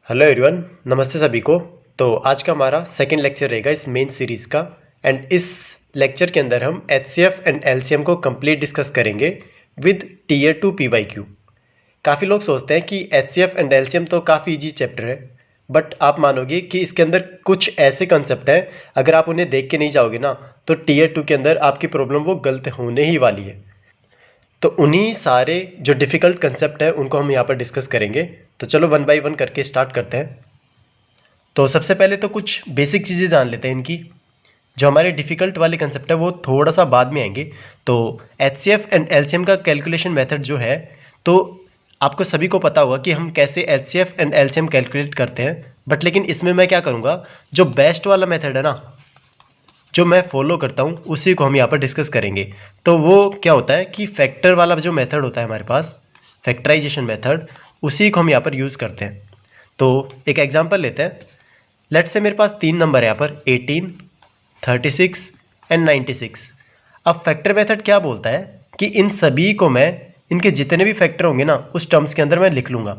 Hello everyone, नमस्ते सभी को। तो आज का हमारा सेकंड लेक्चर रहेगा इस मेन सीरीज़ का। एंड इस लेक्चर के अंदर हम एचसीएफ एंड एलसीएम को कंप्लीट डिस्कस करेंगे विद टीयर 2 पीवाईक्यू। काफ़ी लोग सोचते हैं कि एचसीएफ एंड एलसीएम तो काफ़ी इजी चैप्टर है, बट आप मानोगे कि इसके अंदर कुछ ऐसे कंसेप्ट हैं, अगर आप उन्हें देख के नहीं जाओगे ना तो टीयर 2 के अंदर आपकी प्रॉब्लम वो गलत होने ही वाली है। तो उन्हीं सारे जो डिफ़िकल्ट कंसेप्ट है उनको हम यहाँ पर डिस्कस करेंगे। तो चलो वन बाय वन करके स्टार्ट करते हैं। तो सबसे पहले तो कुछ बेसिक चीज़ें जान लेते हैं इनकी। जो हमारे डिफ़िकल्ट वाले कंसेप्ट है वो थोड़ा सा बाद में आएंगे। तो एचसीएफ एंड एलसीएम का कैलकुलेशन मेथड जो है, तो आपको सभी को पता होगा कि हम कैसे एचसीएफ एंड एलसीएम कैलकुलेट करते हैं। बट लेकिन इसमें मैं क्या करूँगा, जो बेस्ट वाला मेथड है ना, जो मैं फॉलो करता हूँ उसी को हम यहाँ पर डिस्कस करेंगे। तो वो क्या होता है कि फैक्टर वाला जो मेथड होता है हमारे पास, फैक्टराइजेशन मेथड, उसी को हम यहाँ पर यूज़ करते हैं। तो एक एग्जांपल लेते हैं। लेट से मेरे पास तीन नंबर है यहाँ पर 18, 36 एंड 96। अब फैक्टर मेथड क्या बोलता है कि इन सभी को मैं, इनके जितने भी फैक्टर होंगे ना उस टर्म्स के अंदर मैं लिख लूँगा।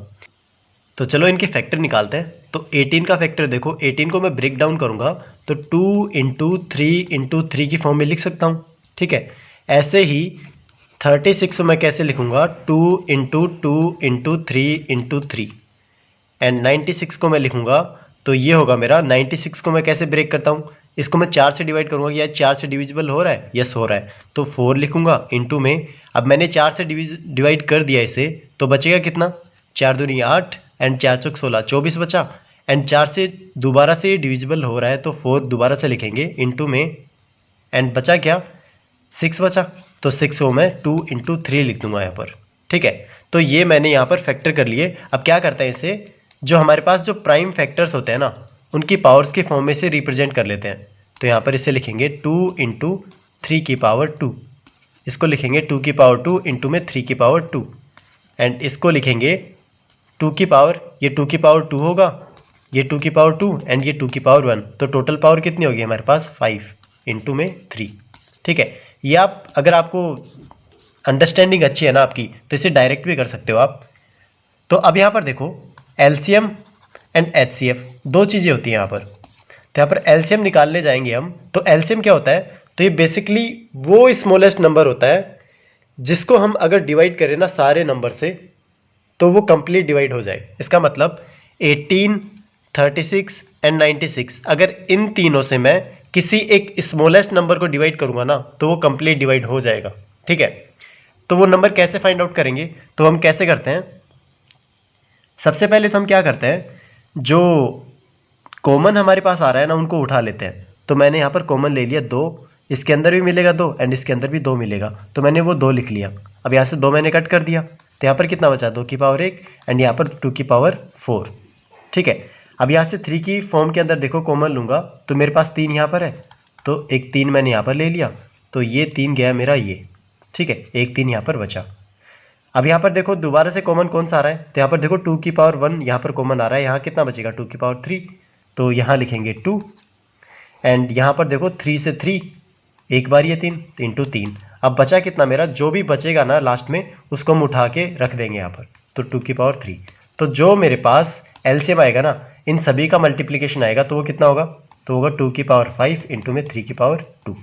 तो चलो इनके फैक्टर निकालते हैं। तो 18 का फैक्टर देखो, 18 को मैं ब्रेक डाउन करूँगा तो 2 इंटू 3 की फॉर्म में लिख सकता हूँ। ठीक है, ऐसे ही 36 को मैं कैसे लिखूँगा, 2 इंटू 3 एंड 96 को मैं लिखूँगा तो ये होगा मेरा 96 को मैं कैसे ब्रेक करता हूँ, इसको मैं 4 से डिवाइड करूँगा। या 4 से डिविजिबल हो रहा है, यस हो रहा है, तो 4 लिखूँगा इंटू में। अब मैंने 4 से डिवाइड कर दिया इसे, तो बचेगा कितना, 4 दूनी 8 एंड 4 चौक 16, 24 बचा। एंड 4 से दोबारा से डिविजिबल हो रहा है तो 4 दोबारा से लिखेंगे इंटू में। एंड बचा क्या, 6 बचा। तो 6 को मैं 2 इंटू 3 लिख दूंगा यहाँ पर। ठीक है, तो ये मैंने यहाँ पर फैक्टर कर लिए। अब क्या करते हैं, इसे जो हमारे पास जो प्राइम फैक्टर्स होते हैं ना उनकी पावर्स के फॉर्म में से रिप्रेजेंट कर लेते हैं। तो यहाँ पर इसे लिखेंगे 2 इंटू 3 की पावर 2, इसको लिखेंगे 2 की पावर 2 इंटू में 3 की पावर 2, एंड इसको लिखेंगे 2 की पावर, ये 2 की पावर 2 होगा, ये 2 की पावर 2 एंड ये 2 की पावर 1। तो टोटल पावर कितनी होगी हमारे पास, 5 इंटू में 3। ठीक है, ये आप, अगर आपको अंडरस्टैंडिंग अच्छी है ना आपकी, तो इसे डायरेक्ट भी कर सकते हो आप। तो अब यहाँ पर देखो, एलसीएम एंड एचसीएफ दो चीज़ें होती हैं यहाँ पर। तो यहाँ पर एलसीएम निकालने जाएंगे हम। तो एलसीएम क्या होता है, तो ये बेसिकली वो स्मॉलेस्ट नंबर होता है जिसको हम अगर डिवाइड करें ना सारे नंबर से तो वो कंप्लीट डिवाइड हो जाए। इसका मतलब 18, 36 एंड 96, अगर इन तीनों से मैं किसी एक स्मॉलेस्ट नंबर को डिवाइड करूंगा ना तो वो कंप्लीट डिवाइड हो जाएगा। ठीक है, तो वो नंबर कैसे फाइंड आउट करेंगे, तो हम कैसे करते हैं, सबसे पहले तो हम क्या करते हैं, जो कॉमन हमारे पास आ रहा है ना उनको उठा लेते हैं। तो मैंने यहाँ पर कॉमन ले लिया 2, इसके अंदर भी मिलेगा 2 एंड इसके अंदर भी 2 मिलेगा, तो मैंने वो 2 लिख लिया। अब यहाँ से 2 मैंने कट कर दिया, तो यहाँ पर कितना बचा, 2 की पावर 1 एंड यहाँ पर 2 की पावर 4। ठीक है, अब यहाँ से 3 की फॉर्म के अंदर देखो कॉमन लूँगा तो मेरे पास 3 यहाँ पर है, तो एक 3 मैंने यहाँ पर ले लिया, तो ये 3 गया मेरा ये। ठीक है, एक 3 यहाँ पर बचा। अब यहाँ पर देखो दोबारा से कॉमन कौन सा आ रहा है, तो यहाँ पर देखो 2 की पावर 1 यहाँ पर कॉमन आ रहा है, यहाँ कितना बचेगा, 2 की पावर 3, तो यहाँ लिखेंगे 2। एंड यहाँ पर देखो 3 से 3 एक बार ये 3, तो इंटू 3। अब बचा कितना मेरा, जो भी बचेगा ना लास्ट में उसको हम उठा के रख देंगे यहाँ पर, तो 2 की पावर 3। तो जो मेरे पास एलसीएम आएगा ना, इन सभी का मल्टीप्लिकेशन आएगा तो वो कितना होगा, तो होगा 2 की पावर 5 इंटू में 3 की पावर 2।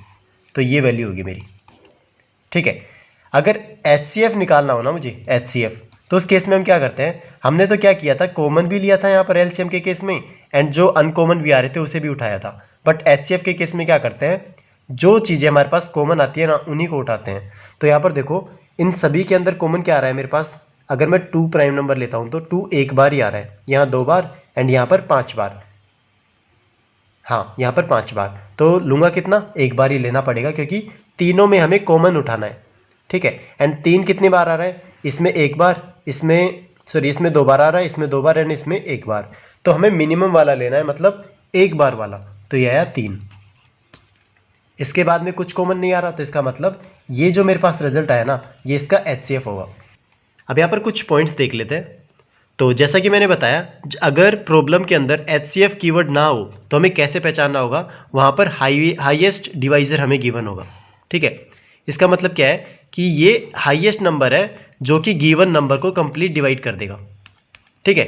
तो ये वैल्यू होगी मेरी। ठीक है, अगर एचसीएफ निकालना हो ना मुझे, एचसीएफ, तो उस केस में हम क्या करते हैं, हमने तो क्या किया था, कॉमन भी लिया था यहाँ पर एलसीएम के केस में एंड जो अनकॉमन भी आ रहे थे उसे भी उठाया था। बट एचसीएफ के केस में क्या करते हैं, जो चीज़ें हमारे पास कॉमन आती है ना उन्हीं को उठाते हैं। तो यहाँ पर देखो इन सभी के अंदर कॉमन क्या आ रहा है मेरे पास, अगर मैं 2 प्राइम नंबर लेता हूँ तो 2 एक बार ही आ रहा है, यहाँ 2 बार एंड यहाँ पर 5 बार। हाँ, यहाँ पर 5 बार, तो लूँगा कितना, एक बार ही लेना पड़ेगा क्योंकि तीनों में हमें कॉमन उठाना है। ठीक है, एंड 3 कितनी बार आ रहा है, इसमें एक बार, इसमें सॉरी इसमें 2 बार आ रहा है, इसमें 2 बार एंड इसमें एक बार। तो हमें मिनिमम वाला लेना है, मतलब एक बार वाला, तो ये आया 3। इसके बाद में कुछ कॉमन नहीं आ रहा, तो इसका मतलब ये जो मेरे पास रिजल्ट आया ना ये इसका एचसीएफ होगा। अब यहाँ पर कुछ पॉइंट्स देख लेते हैं। तो जैसा कि मैंने बताया, अगर प्रॉब्लम के अंदर एचसीएफ कीवर्ड ना हो तो हमें कैसे पहचानना होगा, वहाँ पर हाईएस्ट डिवाइजर हमें गिवन होगा। ठीक है, इसका मतलब क्या है कि ये हाईएस्ट नंबर है जो कि गिवन नंबर को कंप्लीट डिवाइड कर देगा। ठीक है,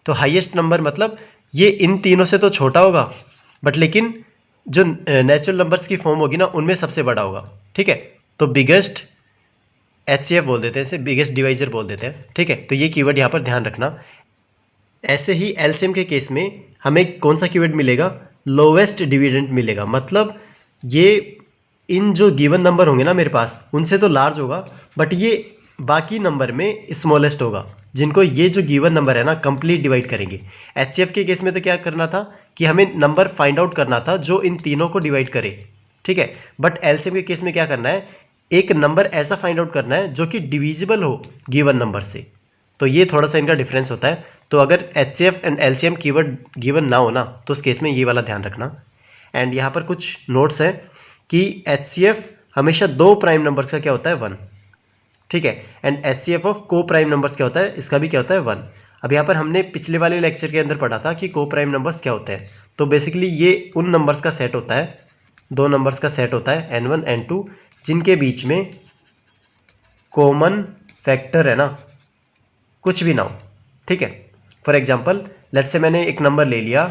तो हाईएस्ट नंबर मतलब ये इन तीनों से तो छोटा होगा, बट लेकिन जो नेचुरल नंबर्स की फॉर्म होगी ना उनमें सबसे बड़ा होगा, ठीक है। तो बिगेस्ट HCF बोल देते हैं इसे, बिगेस्ट डिवाइजर बोल देते हैं, ठीक है। तो ये कीवर्ड यहाँ पर ध्यान रखना। ऐसे ही एलसीएम के केस में हमें कौन सा कीवर्ड मिलेगा, लोवेस्ट डिविडेंड मिलेगा। मतलब ये इन जो गिवन नंबर होंगे ना मेरे पास उनसे तो लार्ज होगा, बट ये बाकी नंबर में स्मॉलेस्ट होगा, जिनको ये जो गिवन नंबर है ना कंप्लीट डिवाइड करेंगे। HCF के केस में तो क्या करना था कि हमें नंबर फाइंड आउट करना था जो इन तीनों को डिवाइड करे, ठीक है। बट एलसीएम के केस में क्या करना है, एक नंबर ऐसा फाइंड आउट करना है जो कि डिविजिबल हो गिवन नंबर से। तो ये थोड़ा सा इनका डिफरेंस होता है। तो अगर HCF and LCM keyword given ना हो ना तो उस केस में ये वाला ध्यान रखना। एंड यहाँ पर कुछ नोट्स हैं कि HCF हमेशा दो प्राइम नंबर्स का क्या होता है 1, ठीक है। एंड HCF ऑफ को प्राइम नंबर्स क्या होता है, इसका भी क्या होता है 1। अब यहाँ पर हमने पिछले वाले लेक्चर के अंदर पढ़ा था कि को प्राइम नंबर्स क्या होते हैं। तो बेसिकली ये उन नंबर्स का सेट होता है, दो नंबर्स का सेट होता है N1 N2 जिनके बीच में कॉमन फैक्टर है ना कुछ भी ना हो, ठीक है। फॉर एग्जाम्पल लेट्स से मैंने एक नंबर ले लिया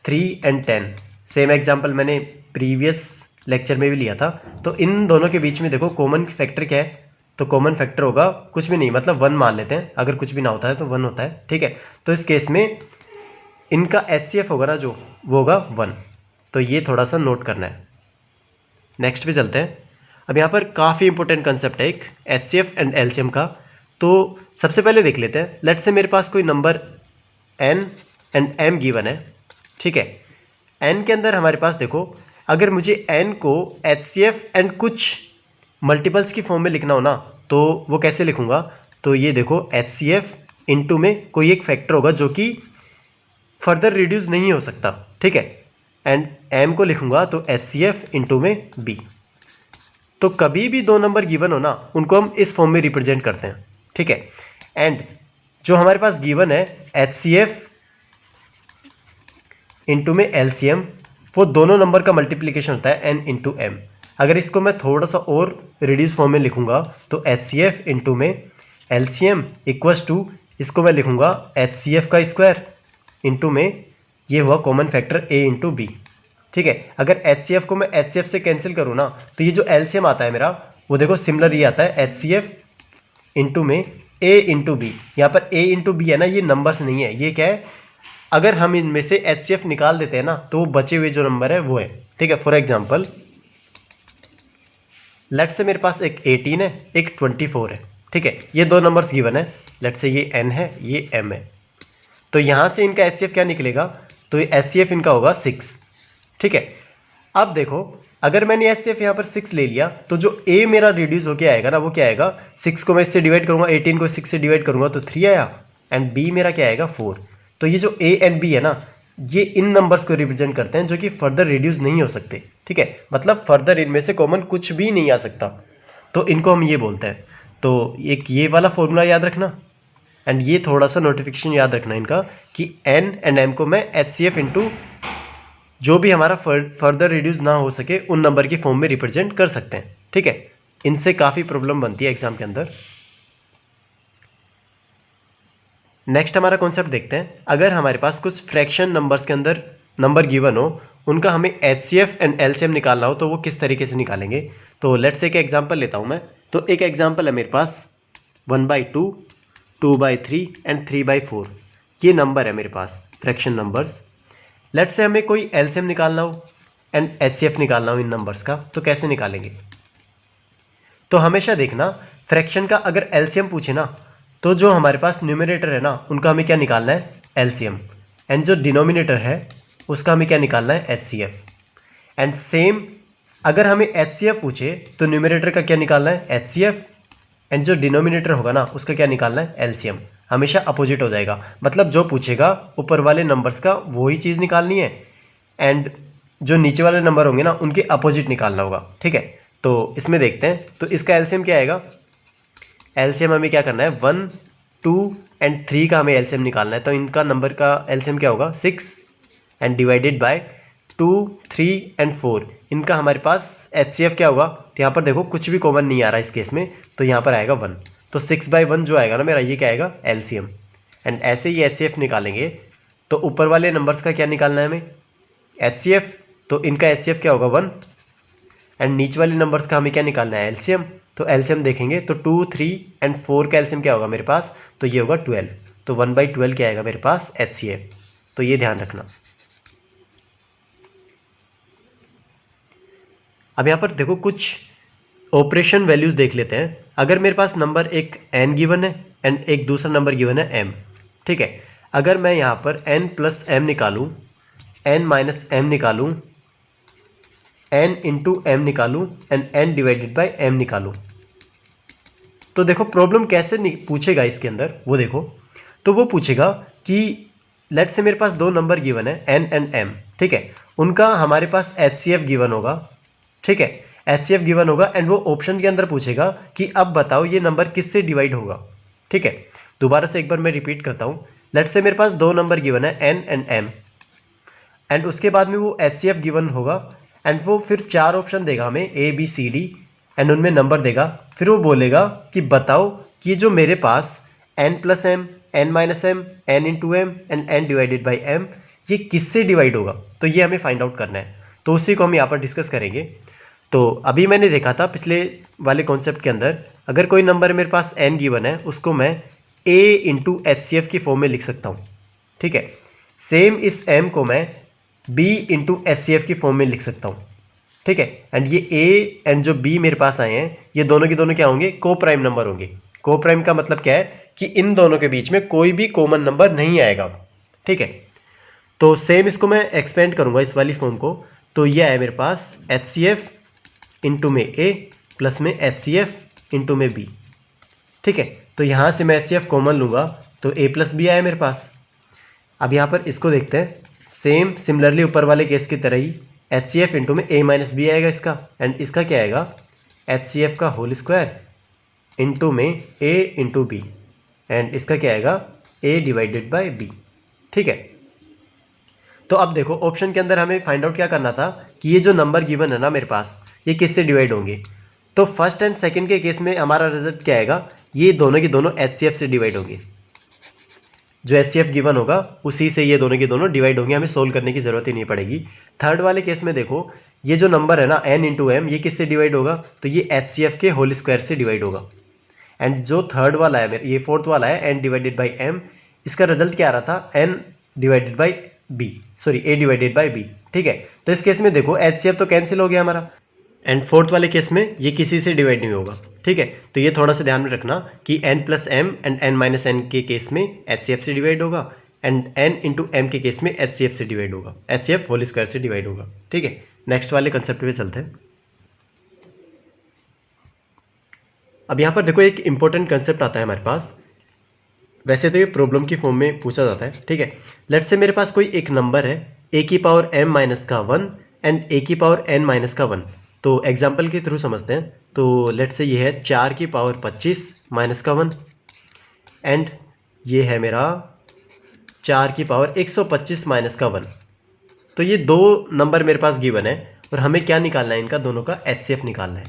3 and 10, सेम एग्जाम्पल मैंने प्रीवियस लेक्चर में भी लिया था। तो इन दोनों के बीच में देखो कॉमन फैक्टर क्या है, तो कॉमन फैक्टर होगा कुछ भी नहीं, मतलब 1 मान लेते हैं, अगर कुछ भी ना होता है तो 1 होता है, ठीक है। तो इस केस में इनका HCF होगा ना जो वो होगा 1। तो ये थोड़ा सा नोट करना है। नेक्स्ट पे चलते हैं। अब यहाँ पर काफ़ी इंपॉर्टेंट कंसेप्ट है एक HCF एंड LCM का। तो सबसे पहले देख लेते हैं, लेट्स से मेरे पास कोई number N and M given है, ठीक है। N के अंदर हमारे पास देखो, अगर मुझे N को HCF एंड कुछ मल्टीपल्स की फॉर्म में लिखना हो ना तो वो कैसे लिखूंगा, तो ये देखो HCF इनटू में कोई एक फैक्टर होगा जो कि फर्दर रिड्यूस नहीं हो सकता, ठीक है। एंड M को लिखूंगा तो HCF इनटू में B। तो कभी भी दो नंबर गिवन हो ना उनको हम इस फॉर्म में रिप्रेजेंट करते हैं, ठीक है। एंड जो हमारे पास गिवन है HCF इनटू में LCM, वो दोनों नंबर का मल्टीप्लिकेशन होता है N इंटू M। अगर इसको मैं थोड़ा सा और रिड्यूस फॉर्म में लिखूंगा तो HCF इनटू में LCM इक्वल्स टू, इसको मैं लिखूंगा HCF का स्क्वायर इनटू में ये हुआ common factor A into B, ठीक है। अगर HCF को मैं HCF से कैंसिल करूँ ना तो ये जो LCM आता है मेरा वो देखो सिमिलर ये आता है HCF इनटू में A इंटू B। यहाँ पर A इंटू B है ना, ये नंबर्स नहीं है, ये क्या है, अगर हम इनमें से HCF निकाल देते हैं ना तो वो बचे हुए जो नंबर है वो है, ठीक है। फॉर एग्जाम्पल लेट से मेरे पास एक 18 है एक 24 है, ठीक है। ये दो नंबर्स गिवन है, लेट से ये N है ये M है। तो यहाँ से इनका HCF क्या निकलेगा, तो ये HCF इनका होगा 6, ठीक है। अब देखो अगर मैंने HCF यहाँ पर 6 ले लिया तो जो A मेरा रिड्यूस होके आएगा ना वो क्या आएगा, 6 को मैं इससे डिवाइड करूँगा, 18 को 6 से डिवाइड करूँगा तो 3 आया, एंड B मेरा क्या आएगा 4। तो ये जो A एंड B है ना ये इन नंबर्स को रिप्रेजेंट करते हैं जो कि फर्दर रिड्यूस नहीं हो सकते, ठीक है। मतलब फर्दर इनमें से कॉमन कुछ भी नहीं आ सकता, तो इनको हम ये बोलते हैं। तो एक ये वाला फॉर्मूला याद रखना, एंड ये थोड़ा सा नोटिफिकेशन याद रखना इनका कि N एंड M को मैं HCF इनटू जो भी हमारा फर्दर रिड्यूस ना हो सके उन नंबर की फॉर्म में रिप्रेजेंट कर सकते हैं, ठीक है। इनसे काफ़ी प्रॉब्लम बनती है एग्जाम के अंदर। नेक्स्ट हमारा कॉन्सेप्ट देखते हैं। अगर हमारे पास कुछ फ्रैक्शन नंबर्स के अंदर नंबर गिवन हो उनका हमें HCF एंड LCM निकालना हो तो वो किस तरीके से निकालेंगे। तो लेट्स से एक एग्जांपल लेता हूँ मैं। तो एक एग्जांपल है मेरे पास 1/2, 2/3 एंड 3/4, ये नंबर है मेरे पास फ्रैक्शन नंबर्स। लेट्स से हमें कोई LCM निकालना हो एंड HCF निकालना हो इन नंबर्स का, तो कैसे निकालेंगे। तो हमेशा देखना फ्रैक्शन का अगर LCM पूछे ना तो जो हमारे पास न्यूमरेटर है ना उनका हमें क्या निकालना है LCM, एंड जो डिनोमिनेटर है उसका हमें क्या निकालना है HCF। एंड सेम अगर हमें HCF पूछे तो न्यूमरेटर का क्या निकालना है HCF, एंड जो डिनोमिनेटर होगा ना उसका क्या निकालना है LCM। हमेशा अपोजिट हो जाएगा, मतलब जो पूछेगा ऊपर वाले नंबर्स का वही चीज़ निकालनी है, एंड जो नीचे वाले नंबर होंगे ना उनके अपोजिट निकालना होगा, ठीक है। तो इसमें देखते हैं, तो इसका LCM क्या आएगा, LCM हमें क्या करना है 1, 2 एंड 3 का हमें LCM निकालना है। तो इनका नंबर का LCM क्या होगा 6 एंड डिवाइडेड बाय 2, 3 एंड 4। इनका हमारे पास HCF क्या होगा, तो यहाँ पर देखो कुछ भी कॉमन नहीं आ रहा इस केस में, तो यहाँ पर आएगा 1। तो 6/1 जो आएगा ना मेरा ये क्या आएगा LCM। एंड ऐसे ही HCF निकालेंगे तो ऊपर वाले नंबर्स का क्या निकालना है हमें, HCF, तो इनका HCF क्या होगा 1, एंड नीचे वाले नंबर्स का हमें क्या निकालना है LCM, तो LCM देखेंगे तो 2, 3 एंड 4 का LCM क्या होगा मेरे पास, तो ये होगा 12, तो 1/12 क्या आएगा मेरे पास HCF, तो ये ध्यान रखना। अब यहाँ पर देखो कुछ ऑपरेशन वैल्यूज देख लेते हैं। अगर मेरे पास नंबर एक n गिवन है एंड एक दूसरा नंबर गिवन है m, ठीक है, अगर मैं यहाँ पर n प्लस m निकालूँ, n माइनस m निकालूँ, n इंटू m निकालूँ and n divided by m निकालूँ, तो देखो प्रॉब्लम कैसे पूछेगा इसके अंदर, वो देखो, तो वो पूछेगा कि लेट से मेरे पास दो नंबर गिवन है n एंड m, ठीक है, उनका हमारे पास HCF गिवन होगा, ठीक है, HCF गिवन होगा एंड वो ऑप्शन के अंदर पूछेगा कि अब बताओ ये नंबर किससे डिवाइड होगा, ठीक है। दोबारा से एक बार मैं रिपीट करता हूँ, लेट से मेरे पास दो नंबर गिवन है n एंड m एंड उसके बाद में वो HCF गिवन होगा एंड वो फिर चार ऑप्शन देगा हमें A B C D and उनमें नंबर देगा, फिर वो बोलेगा कि बताओ कि जो मेरे पास n plus m, n minus m, n into m and n divided by m ये किससे डिवाइड होगा, तो ये हमें फाइंड आउट करना है, तो उसी को हम यहाँ पर डिस्कस करेंगे। तो अभी मैंने देखा था पिछले वाले कॉन्सेप्ट के अंदर, अगर कोई नंबर मेरे पास n गिवन है उसको मैं a इंटू HCF की फॉर्म में लिख सकता हूँ, ठीक है, सेम इस m को मैं b इंटू HCF की फॉर्म में लिख सकता हूँ, ठीक है, एंड ये a एंड जो b मेरे पास आए हैं ये दोनों के दोनों क्या होंगे, को प्राइम नंबर होंगे। को प्राइम का मतलब क्या है कि इन दोनों के बीच में कोई भी कॉमन नंबर नहीं आएगा, ठीक है। तो सेम इसको मैं एक्सपेंड करूंगा इस वाली फॉर्म को, तो ये है मेरे पास HCF इंटू में a प्लस में HCF इंटू में b, ठीक है, तो यहाँ से मैं HCF कॉमन लूँगा तो a प्लस बी आया मेरे पास। अब यहाँ पर इसको देखते हैं, सेम सिमिलरली ऊपर वाले केस की तरह ही HCF इंटू में a माइनस बी आएगा इसका, एंड इसका क्या आएगा HCF का होल स्क्वायर इंटू में a इंटू बी एंड इसका क्या आएगा a डिवाइडेड बाई b, ठीक है। तो अब देखो ऑप्शन के अंदर हमें फाइंड आउट क्या करना था कि ये जो नंबर गिवन है ना मेरे पास ये किससे डिवाइड होंगे, तो फर्स्ट एंड सेकंड के केस में हमारा रिजल्ट क्या आएगा, ये दोनों के दोनों HCF से डिवाइड होंगे, जो HCF गिवन होगा उसी से ये दोनों के दोनों डिवाइड होंगे, हमें सोल्व करने की ज़रूरत ही नहीं पड़ेगी। थर्ड वाले केस में देखो ये जो नंबर है ना n इंटू m ये किससे डिवाइड होगा, तो ये HCF के होल स्क्वायर से डिवाइड होगा, एंड जो थर्ड वाला है ये फोर्थ वाला है n डिवाइडेड बाई m, इसका रिजल्ट क्या आ रहा था n divided by b, sorry a divided by b, ठीक है। तो इस केस में देखो HCF तो कैंसिल हो गया हमारा, एंड फोर्थ वाले केस में ये किसी से डिवाइड नहीं होगा, ठीक है। तो ये थोड़ा सा ध्यान में रखना कि n plus m and n minus n के केस में HCF से डिवाइड होगा एंड n इंटू m के केस में HCF से डिवाइड होगा, HCF होल स्क्वायर से डिवाइड होगा, ठीक है। नेक्स्ट वाले कंसेप्ट पे चलते हैं। अब यहाँ पर देखो एक इंपॉर्टेंट कंसेप्ट आता है हमारे पास, वैसे तो ये प्रॉब्लम की फॉर्म में पूछा जाता है, ठीक है। लेट्स से मेरे पास कोई एक नंबर है a की पावर m माइनस का 1 एंड a की पावर n माइनस का 1, तो एग्जाम्पल के थ्रू समझते हैं। तो लेट्स से ये है 4 की पावर 25 माइनस का 1 एंड ये है मेरा 4 की पावर 125 माइनस का 1, तो ये दो नंबर मेरे पास गिवन है और हमें क्या निकालना है, इनका दोनों का HCF निकालना है,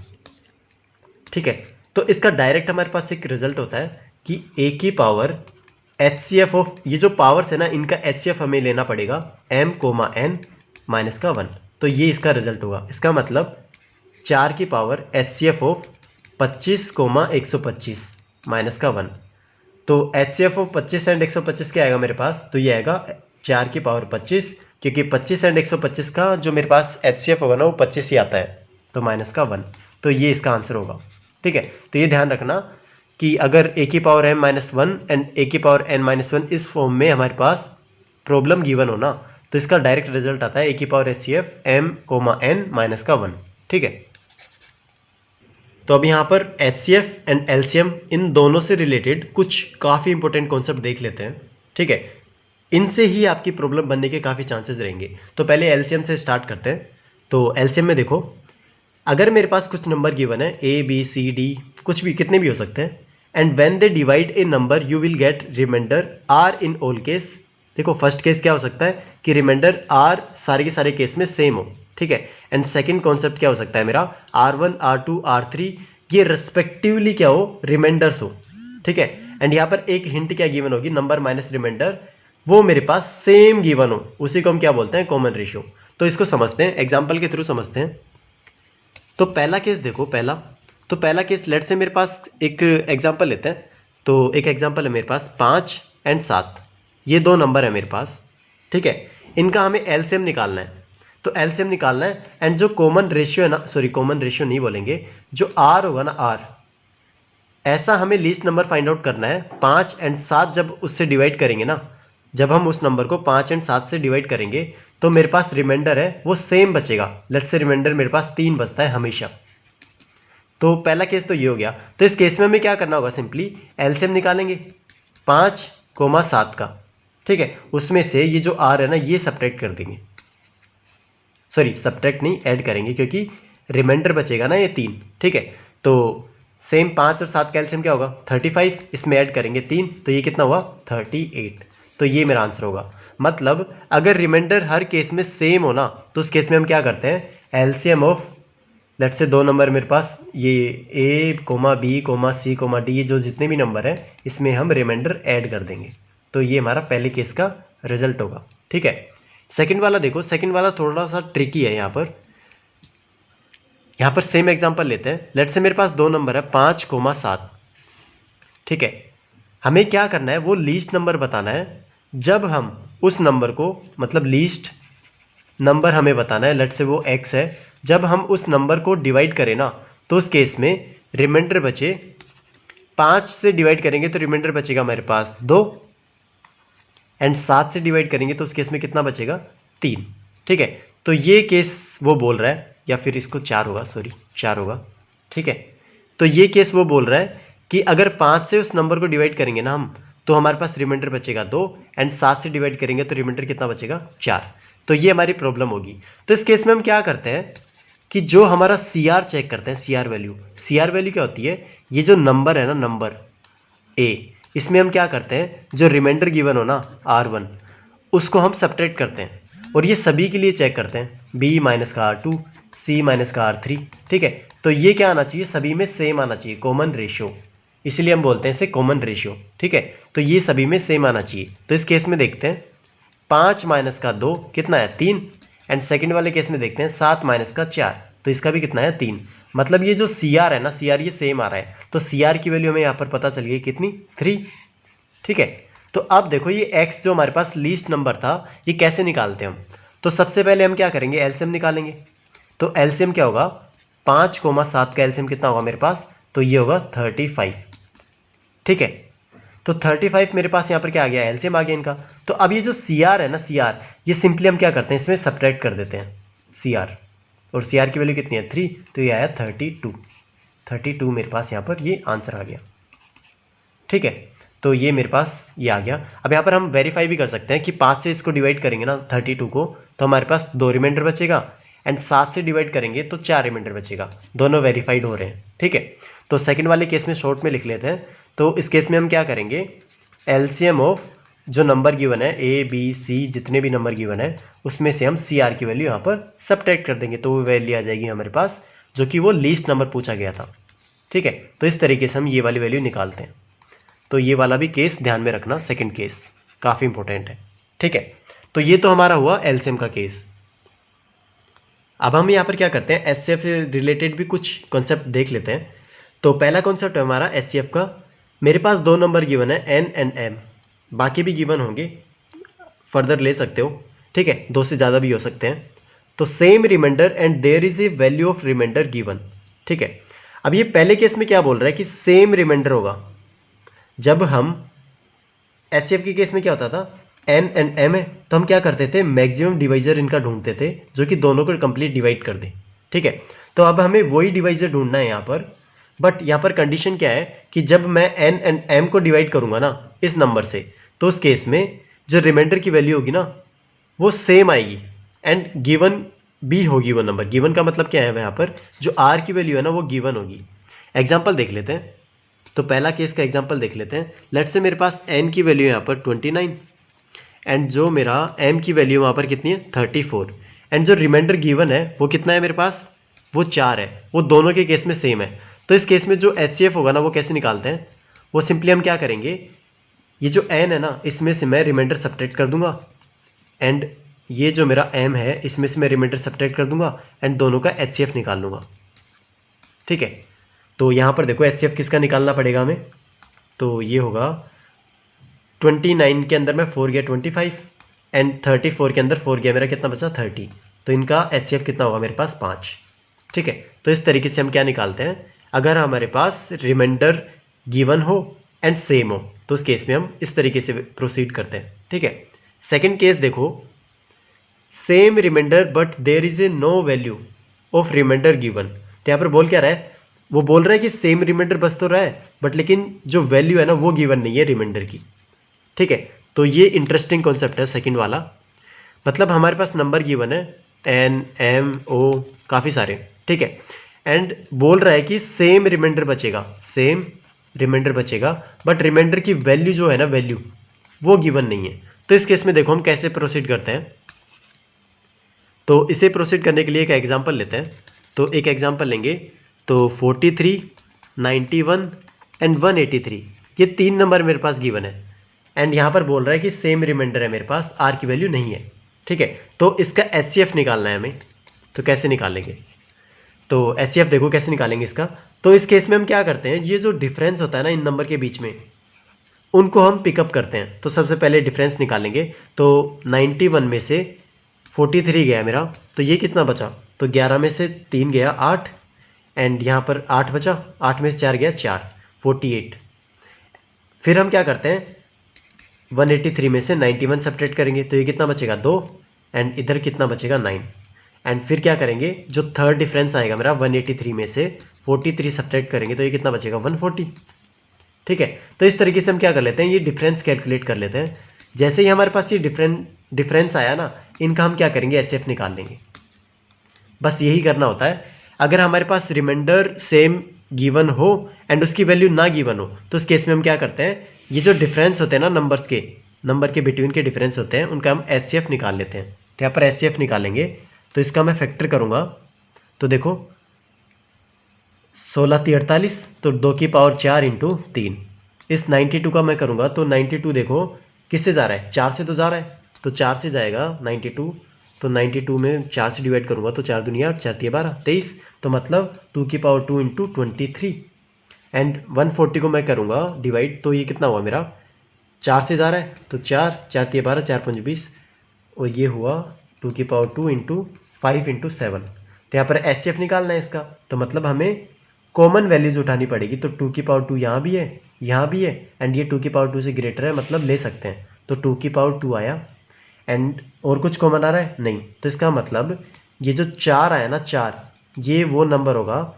ठीक है। तो इसका डायरेक्ट हमारे पास एक रिजल्ट होता है कि a की पावर HCF ऑफ, ये जो पावर्स है ना इनका HCF हमें लेना पड़ेगा m कोमा n माइनस का 1, तो ये इसका रिजल्ट होगा। इसका मतलब 4 की power HCF of 25 comma 125 minus का 1, तो HCF ऑफ 25 एंड 125 क्या आएगा मेरे पास, तो ये आएगा 4 की पावर 25, क्योंकि 25 एंड 125 का जो मेरे पास HCF होगा ना वो 25 ही आता है, तो माइनस का 1, तो ये इसका आंसर होगा, ठीक है। तो ये ध्यान रखना कि अगर a की power m minus 1 and a की पावर n माइनस 1 इस फॉर्म में हमारे पास प्रॉब्लम गिवन हो ना, तो इसका डायरेक्ट रिजल्ट आता है a की power HCF m comma n minus का 1, ठीक है। तो अब यहाँ पर HCF एंड LCM इन दोनों से रिलेटेड कुछ काफ़ी इंपॉर्टेंट कॉन्सेप्ट देख लेते हैं, ठीक है। इनसे ही आपकी प्रॉब्लम बनने के काफ़ी चांसेस रहेंगे। तो पहले LCM से स्टार्ट करते हैं। तो LCM में देखो, अगर मेरे पास कुछ नंबर गिवन है A B C D कुछ भी, कितने भी हो सकते हैं, and when they divide a number you will get remainder R in all case. देखो फर्स्ट केस क्या हो सकता है कि रिमाइंडर R सारे के सारे केस में सेम हो, ठीक है। एंड सेकंड कॉन्सेप्ट क्या हो सकता है मेरा, R1 R2 R3 ये रिस्पेक्टिवली क्या हो, रिमाइंडर्स हो, ठीक है। एंड यहाँ पर एक हिंट क्या गिवन होगी, नंबर माइनस रिमाइंडर वो मेरे पास सेम गिवन हो, उसी को हम क्या बोलते हैं, कॉमन रेशियो। तो इसको समझते हैं, एग्जाम्पल के थ्रू समझते हैं। तो पहला केस देखो, पहला केस लेट से मेरे पास एक एग्जाम्पल लेते हैं। तो एक एग्जाम्पल है मेरे पास 5 और 7, ये दो नंबर है मेरे पास, ठीक है। इनका हमें एलसीएम निकालना है। तो एलसीएम निकालना है एंड जो कॉमन रेशियो है ना, सॉरी कॉमन रेशियो नहीं बोलेंगे, जो आर होगा ना आर, ऐसा हमें लीस्ट नंबर फाइंड आउट करना है। 5 और 7 जब उससे डिवाइड करेंगे ना, जब हम उस नंबर को 5 और 7 से डिवाइड करेंगे तो मेरे पास रिमाइंडर है वो सेम बचेगा। लेट्स से रिमाइंडर मेरे पास 3 बचता है हमेशा। तो पहला केस तो ये हो गया। तो इस केस में हमें क्या करना होगा, सिंपली एलसीएम निकालेंगे 5, 7 का, ठीक है। उसमें से ये जो आर है ना ये सब्ट्रैक्ट कर देंगे, सॉरी सब्ट्रैक्ट नहीं, ऐड करेंगे, क्योंकि रिमाइंडर बचेगा ना ये 3, ठीक है। तो सेम 5 और 7 का एलसीएम क्या होगा 35, इसमें ऐड करेंगे 3, तो ये कितना हुआ 38। तो ये मेरा आंसर होगा। मतलब अगर रिमाइंडर हर केस में सेम हो ना, तो उस केस में हम क्या करते हैं, एलसीएम ऑफ लेट से दो नंबर मेरे पास ये A comma B comma C comma D, ये जो जितने भी नंबर हैं इसमें हम रिमाइंडर ऐड कर देंगे। तो ये हमारा पहले केस का रिजल्ट होगा, ठीक है। सेकंड वाला देखो, सेकंड वाला थोड़ा सा ट्रिकी है। यहाँ पर सेम एग्जांपल लेते हैं। लेट से मेरे पास दो नंबर है 5, 7, ठीक है। हमें क्या करना है, वो लीस्ट नंबर बताना है। जब हम उस नंबर को, मतलब लीस्ट नंबर हमें बताना है, लेट से वो x है, जब हम उस नंबर को डिवाइड करें ना, तो उस केस में रिमाइंडर बचे 5 से डिवाइड करेंगे तो रिमाइंडर बचेगा हमारे पास 2, एंड 7 से डिवाइड करेंगे तो उस केस में कितना बचेगा 3, ठीक है। तो ये केस वो बोल रहा है, या फिर इसको 4 होगा, सॉरी 4 होगा, ठीक है। तो ये केस वो बोल रहा है कि अगर 5 से उस नंबर को डिवाइड करेंगे ना हम, तो हमारे पास रिमाइंडर बचेगा 2, एंड 7 से डिवाइड करेंगे तो रिमाइंडर कितना बचेगा 4। तो ये हमारी प्रॉब्लम होगी। तो इस केस में हम क्या करते हैं कि जो हमारा CR चेक करते हैं, CR वैल्यू क्या होती है, ये जो नंबर है ना, नंबर A, इसमें हम क्या करते हैं, जो रिमाइंडर गिवन हो ना R1, उसको हम सब्ट्रैक्ट करते हैं, और ये सभी के लिए चेक करते हैं, B माइनस का R2, C माइनस का R3, ठीक है। तो ये क्या आना चाहिए, सभी में सेम आना चाहिए, कॉमन रेशियो, इसलिए हम बोलते हैं इसे कॉमन रेशियो, ठीक है। तो ये सभी में सेम आना चाहिए। तो इस केस में देखते हैं 5 माइनस का 2 कितना है 3, एंड सेकंड वाले केस में देखते हैं 7 माइनस का 4, तो इसका भी कितना है 3। मतलब ये जो CR है ना, CR ये सेम आ रहा है, तो CR की वैल्यू हमें यहाँ पर पता चल गई कितनी 3, ठीक है। तो अब देखो ये x जो हमारे पास लीस्ट नंबर था, ये कैसे निकालते हैं हम। तो सबसे पहले हम क्या करेंगे, एलसीएम निकालेंगे। तो एलसीएम क्या होगा, 5, 7 का एलसीएम कितना होगा मेरे पास, तो ये होगा 35, ठीक है। तो 35 मेरे पास यहाँ पर क्या आ गया, एलसीएम आ गया इनका। तो अब ये जो CR है ना, CR ये सिंपली हम क्या करते हैं, इसमें सब्ट्रैक्ट कर देते हैं CR, और CR की वैल्यू कितनी है 3, तो ये आया 32 मेरे पास यहाँ पर ये आंसर आ गया, ठीक है। तो ये मेरे पास ये आ गया। अब यहाँ पर हम वेरीफाई भी कर सकते हैं कि 5 से इसको डिवाइड करेंगे ना 32 को, तो हमारे पास 2 रिमाइंडर बचेगा, एंड 7 से डिवाइड करेंगे तो 4 रिमाइंडर बचेगा, दोनों वेरीफाइड हो रहे हैं, ठीक है। तो सेकंड वाले केस में शॉर्ट में लिख लेते हैं। तो इस केस में हम क्या करेंगे, एलसीएम ऑफ जो नंबर गिवन है A B C, जितने भी नंबर गिवन है उसमें से हम CR की वैल्यू यहाँ पर सब्ट्रैक्ट कर देंगे, तो वो वैल्यू आ जाएगी हमारे पास जो कि वो लीस्ट नंबर पूछा गया था, ठीक है। तो इस तरीके से हम ये वाली वैल्यू निकालते हैं। तो ये वाला भी केस ध्यान में रखना, सेकंड केस काफ़ी इंपॉर्टेंट है, ठीक है। तो ये तो हमारा हुआ एलसीएम का केस। अब हम यहाँ पर क्या करते हैं, एचसीएफ से रिलेटेड भी कुछ कॉन्सेप्ट देख लेते हैं। तो पहला कॉन्सेप्ट है हमारा एचसीएफ का। मेरे पास दो नंबर गिवन है N एंड M, बाकी भी गिवन होंगे, फर्दर ले सकते हो, ठीक है, 2 से ज़्यादा भी हो सकते हैं। तो same remainder and there is a value of remainder given, ठीक है। अब ये पहले केस में क्या बोल रहा है कि सेम रिमाइंडर होगा। जब हम एचसीएफ के केस में क्या होता था, N एंड M है, तो हम क्या करते थे, मैक्सिमम डिवाइजर इनका ढूंढते थे जो कि दोनों को कंप्लीट डिवाइड कर दे, ठीक है। तो अब हमें वही डिवाइजर ढूंढना है यहाँ पर, बट यहाँ पर कंडीशन क्या है कि जब मैं N एंड M को डिवाइड करूँगा ना इस नंबर से, तो उस केस में जो रिमाइंडर की वैल्यू होगी ना वो सेम आएगी, एंड गिवन भी होगी वो नंबर। गिवन का मतलब क्या है, यहाँ पर जो R की वैल्यू है ना वो गिवन होगी। एग्जाम्पल देख लेते हैं। तो पहला केस का एग्जाम्पल देख लेते हैं। लेट से मेरे पास N की वैल्यू यहाँ पर 29, एंड जो मेरा M की वैल्यू वहाँ पर कितनी है 34, एंड जो रिमाइंडर गिवन है वो कितना है मेरे पास, वो 4 है। वो दोनों के केस में सेम है। तो इस केस में जो HCF होगा ना वो कैसे निकालते हैं, वो सिंपली हम क्या करेंगे, ये जो n है ना इसमें से मैं रिमाइंडर सब्ट्रैक्ट कर दूंगा एंड ये जो मेरा m है इसमें से मैं रिमाइंडर सब्ट्रैक्ट कर दूंगा एंड दोनों का HCF निकाल लूँगा। ठीक है, तो यहाँ पर देखो HCF किसका निकालना पड़ेगा हमें, तो ये होगा 29 के अंदर में 4 गया 25 एंड 34 के अंदर 4 गया मेरा कितना बचा 30, तो इनका HCF कितना होगा मेरे पास 5। ठीक है, तो इस तरीके से हम क्या निकालते हैं, अगर हमारे पास रिमाइंडर गिवन हो एंड सेम हो तो उस केस में हम इस तरीके से प्रोसीड करते हैं। ठीक है, सेकंड केस देखो, same remainder but there is a no value of remainder given. तो यहाँ पर बोल क्या रहा है, वो बोल रहा है कि सेम रिमाइंडर बस तो रहा है बट लेकिन जो वैल्यू है ना वो गिवन नहीं है रिमाइंडर की। ठीक है, तो ये इंटरेस्टिंग कॉन्सेप्ट है सेकंड वाला। मतलब हमारे पास नंबर गिवन है एन एम ओ काफ़ी सारे। ठीक है, एंड बोल रहा है कि सेम रिमाइंडर बचेगा, सेम रिमाइंडर बचेगा बट रिमाइंडर की वैल्यू जो है ना वैल्यू वो गिवन नहीं है। तो इस केस में देखो हम कैसे प्रोसीड करते हैं, तो इसे प्रोसीड करने के लिए एक एग्जांपल लेते हैं। तो एक एग्जांपल लेंगे, तो 43, 91 एंड 183 ये 3 नंबर मेरे पास गिवन है एंड यहाँ पर बोल रहा है कि सेम रिमाइंडर है मेरे पास, आर की वैल्यू नहीं है। ठीक है, तो इसका HCF निकालना है हमें, तो कैसे निकालेंगे, तो HCF देखो कैसे निकालेंगे इसका। तो इस केस में हम क्या करते हैं, ये जो डिफरेंस होता है ना इन नंबर के बीच में उनको हम पिकअप करते हैं। तो सबसे पहले डिफरेंस निकालेंगे, तो 91 में से 43 गया मेरा, तो ये कितना बचा, तो 11 में से 3 गया 8 एंड यहाँ पर 8 बचा, 8 में से 4 गया 4, 48। फिर हम क्या करते हैं, 183 में से 91 सब्ट्रैक्ट करेंगे तो ये कितना बचेगा 2 एंड इधर कितना बचेगा 9 एंड फिर क्या करेंगे, जो थर्ड डिफरेंस आएगा मेरा 183 में से 43 सब्ट्रैक्ट करेंगे तो ये कितना बचेगा 140। ठीक है, तो इस तरीके से हम क्या कर लेते हैं, ये डिफरेंस कैलकुलेट कर लेते हैं। जैसे ही हमारे पास ये डिफरेंस आया ना, इनका हम क्या करेंगे HCF निकाल लेंगे। बस यही करना होता है। अगर हमारे पास रिमाइंडर सेम गिवन हो एंड उसकी वैल्यू ना गिवन हो तो उस केस में हम क्या करते हैं, ये जो डिफरेंस होते हैं ना नंबर के बिटवीन के डिफरेंस होते हैं उनका हम HCF निकाल लेते हैं। तो यहाँ पर HCF निकालेंगे, तो इसका मैं फैक्टर करूँगा, तो देखो 16 × 48 तो 2 की पावर 4 इंटू 3। इस 92 का मैं करूँगा तो 92 देखो किससे जा रहा है, 4 से तो जा रहा है, तो 4 से जाएगा 92, तो 92 में 4 से डिवाइड करूँगा तो 4 दूनी 8, 4 12 23, तो मतलब 2 की पावर 2 इंटू 23 एंड 140 को मैं करूँगा डिवाइड, तो ये कितना हुआ मेरा 4 से जा रहा है तो 4, 4 12, 4 5 20 और ये हुआ 2 की पावर 2 इंटू 5 इंटू 7। तो यहाँ पर HCF निकालना है इसका, तो मतलब हमें कॉमन वैल्यूज उठानी पड़ेगी। तो 2 की पावर 2 यहाँ भी है, यहाँ भी है एंड ये 2 की पावर 2 से ग्रेटर है, मतलब ले सकते हैं। तो 2 की पावर 2 आया एंड और कुछ कॉमन आ रहा है नहीं, तो इसका मतलब ये जो 4 आया ना 4, ये वो नंबर होगा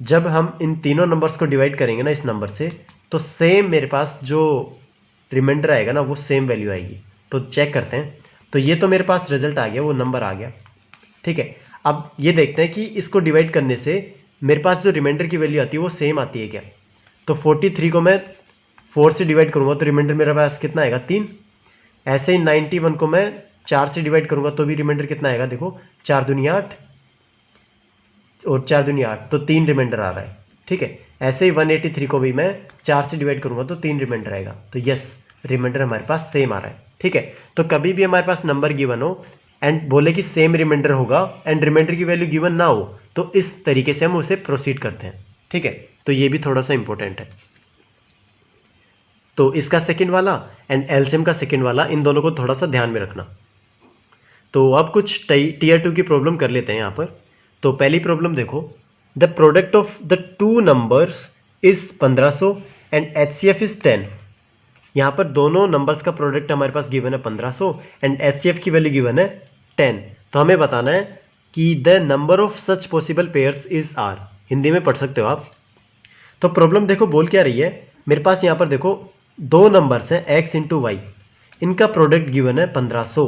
जब हम इन तीनों नंबर्स को डिवाइड करेंगे ना इस नंबर से, तो सेम मेरे पास जो रिमाइंडर आएगा ना वो सेम वैल्यू आएगी। तो चेक करते हैं, तो ये तो मेरे पास रिजल्ट आ गया, वो नंबर आ गया। ठीक है, अब ये देखते हैं कि इसको डिवाइड करने से मेरे पास जो रिमाइंडर की वैल्यू आती है वो सेम आती है क्या। तो 43 को मैं 4 से डिवाइड करूँगा तो रिमाइंडर मेरे पास कितना आएगा 3। ऐसे ही 91 को मैं 4 से डिवाइड करूँगा तो भी रिमाइंडर कितना आएगा, देखो 4 दूनी 8 और 4 दूनी 8, तो 3 रिमाइंडर आ रहा है। ठीक है, ऐसे ही 183 को भी मैं 4 से डिवाइड करूँगा तो 3 रिमाइंडर आएगा, तो यस रिमाइंडर हमारे पास सेम आ रहा है। ठीक है, तो कभी भी हमारे पास नंबर गिवन हो एंड बोले कि सेम रिमाइंडर होगा एंड रिमाइंडर की वैल्यू गिवन ना हो तो इस तरीके से हम उसे प्रोसीड करते हैं। ठीक है, तो ये भी थोड़ा सा इंपॉर्टेंट है। तो इसका सेकंड वाला एंड एलसीएम का सेकंड वाला, इन दोनों को थोड़ा सा ध्यान में रखना। तो अब कुछ टीयर 2 की प्रॉब्लम कर लेते हैं यहाँ पर। तो पहली प्रॉब्लम देखो, the product of the two numbers is 1500 and HCF is 10। यहाँ पर दोनों नंबर्स का प्रोडक्ट हमारे पास गिवन है 1500 एंड HCF की वैल्यू गिवन है 10। तो हमें बताना है कि the number of such possible pairs is R। Hindi में पढ़ सकते हो आप। तो प्रॉब्लम देखो बोल क्या रही है, मेरे पास यहाँ पर देखो दो नंबर्स हैं x इंटू वाई, इनका प्रोडक्ट गिवन है 1500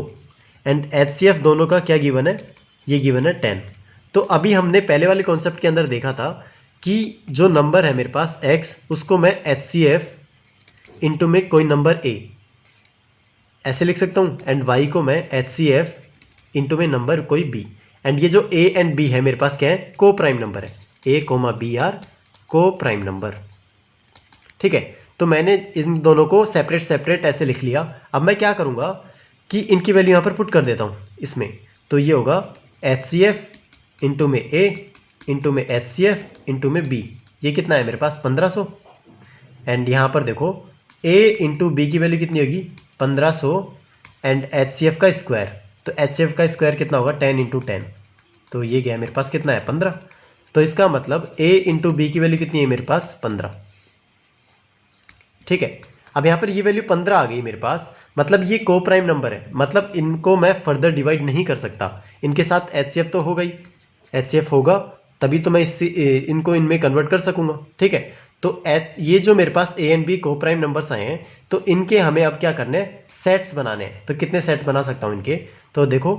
एंड HCF दोनों का क्या गिवन है, ये गिवन है 10। तो अभी हमने पहले वाले कॉन्सेप्ट के अंदर देखा था कि जो नंबर है मेरे पास x, उसको मैं HCF इंटू में कोई नंबर a ऐसे लिख सकता हूँ एंड y को मैं HCF इंटू में नंबर कोई b। एंड ये जो a एंड b है मेरे पास क्या है, को प्राइम नंबर है, a, b आर को प्राइम नंबर। ठीक है, तो मैंने इन दोनों को सेपरेट सेपरेट ऐसे लिख लिया। अब मैं क्या करूँगा कि इनकी वैल्यू यहाँ पर पुट कर देता हूँ इसमें। तो ये होगा HCF इंटू में A इंटू में HCF इंटू में B। ये कितना है मेरे पास 1500। एंड यहाँ पर देखो A इंटू बी की वैल्यू कितनी होगी 1500 एंड HCF का स्क्वायर। तो HCF का स्क्वायर कितना होगा 10 इंटू 10। तो ये गया मेरे पास कितना है 15। तो इसका मतलब A इंटू बी की वैल्यू कितनी है मेरे पास 15। ठीक है, अब यहाँ पर ये वैल्यू 15 आ गई मेरे पास, मतलब ये को प्राइम नंबर है, मतलब इनको मैं फर्दर डिवाइड नहीं कर सकता। इनके साथ HCF तो हो गई, HCF होगा तभी तो मैं इससे इनको इनमें कन्वर्ट कर सकूंगा। ठीक है, तो ये जो मेरे पास A एंड B को प्राइम नंबर्स आए हैं, तो इनके हमें अब क्या करने हैं, सेट्स बनाने हैं। तो कितने सेट बना सकता हूँ इनके, तो देखो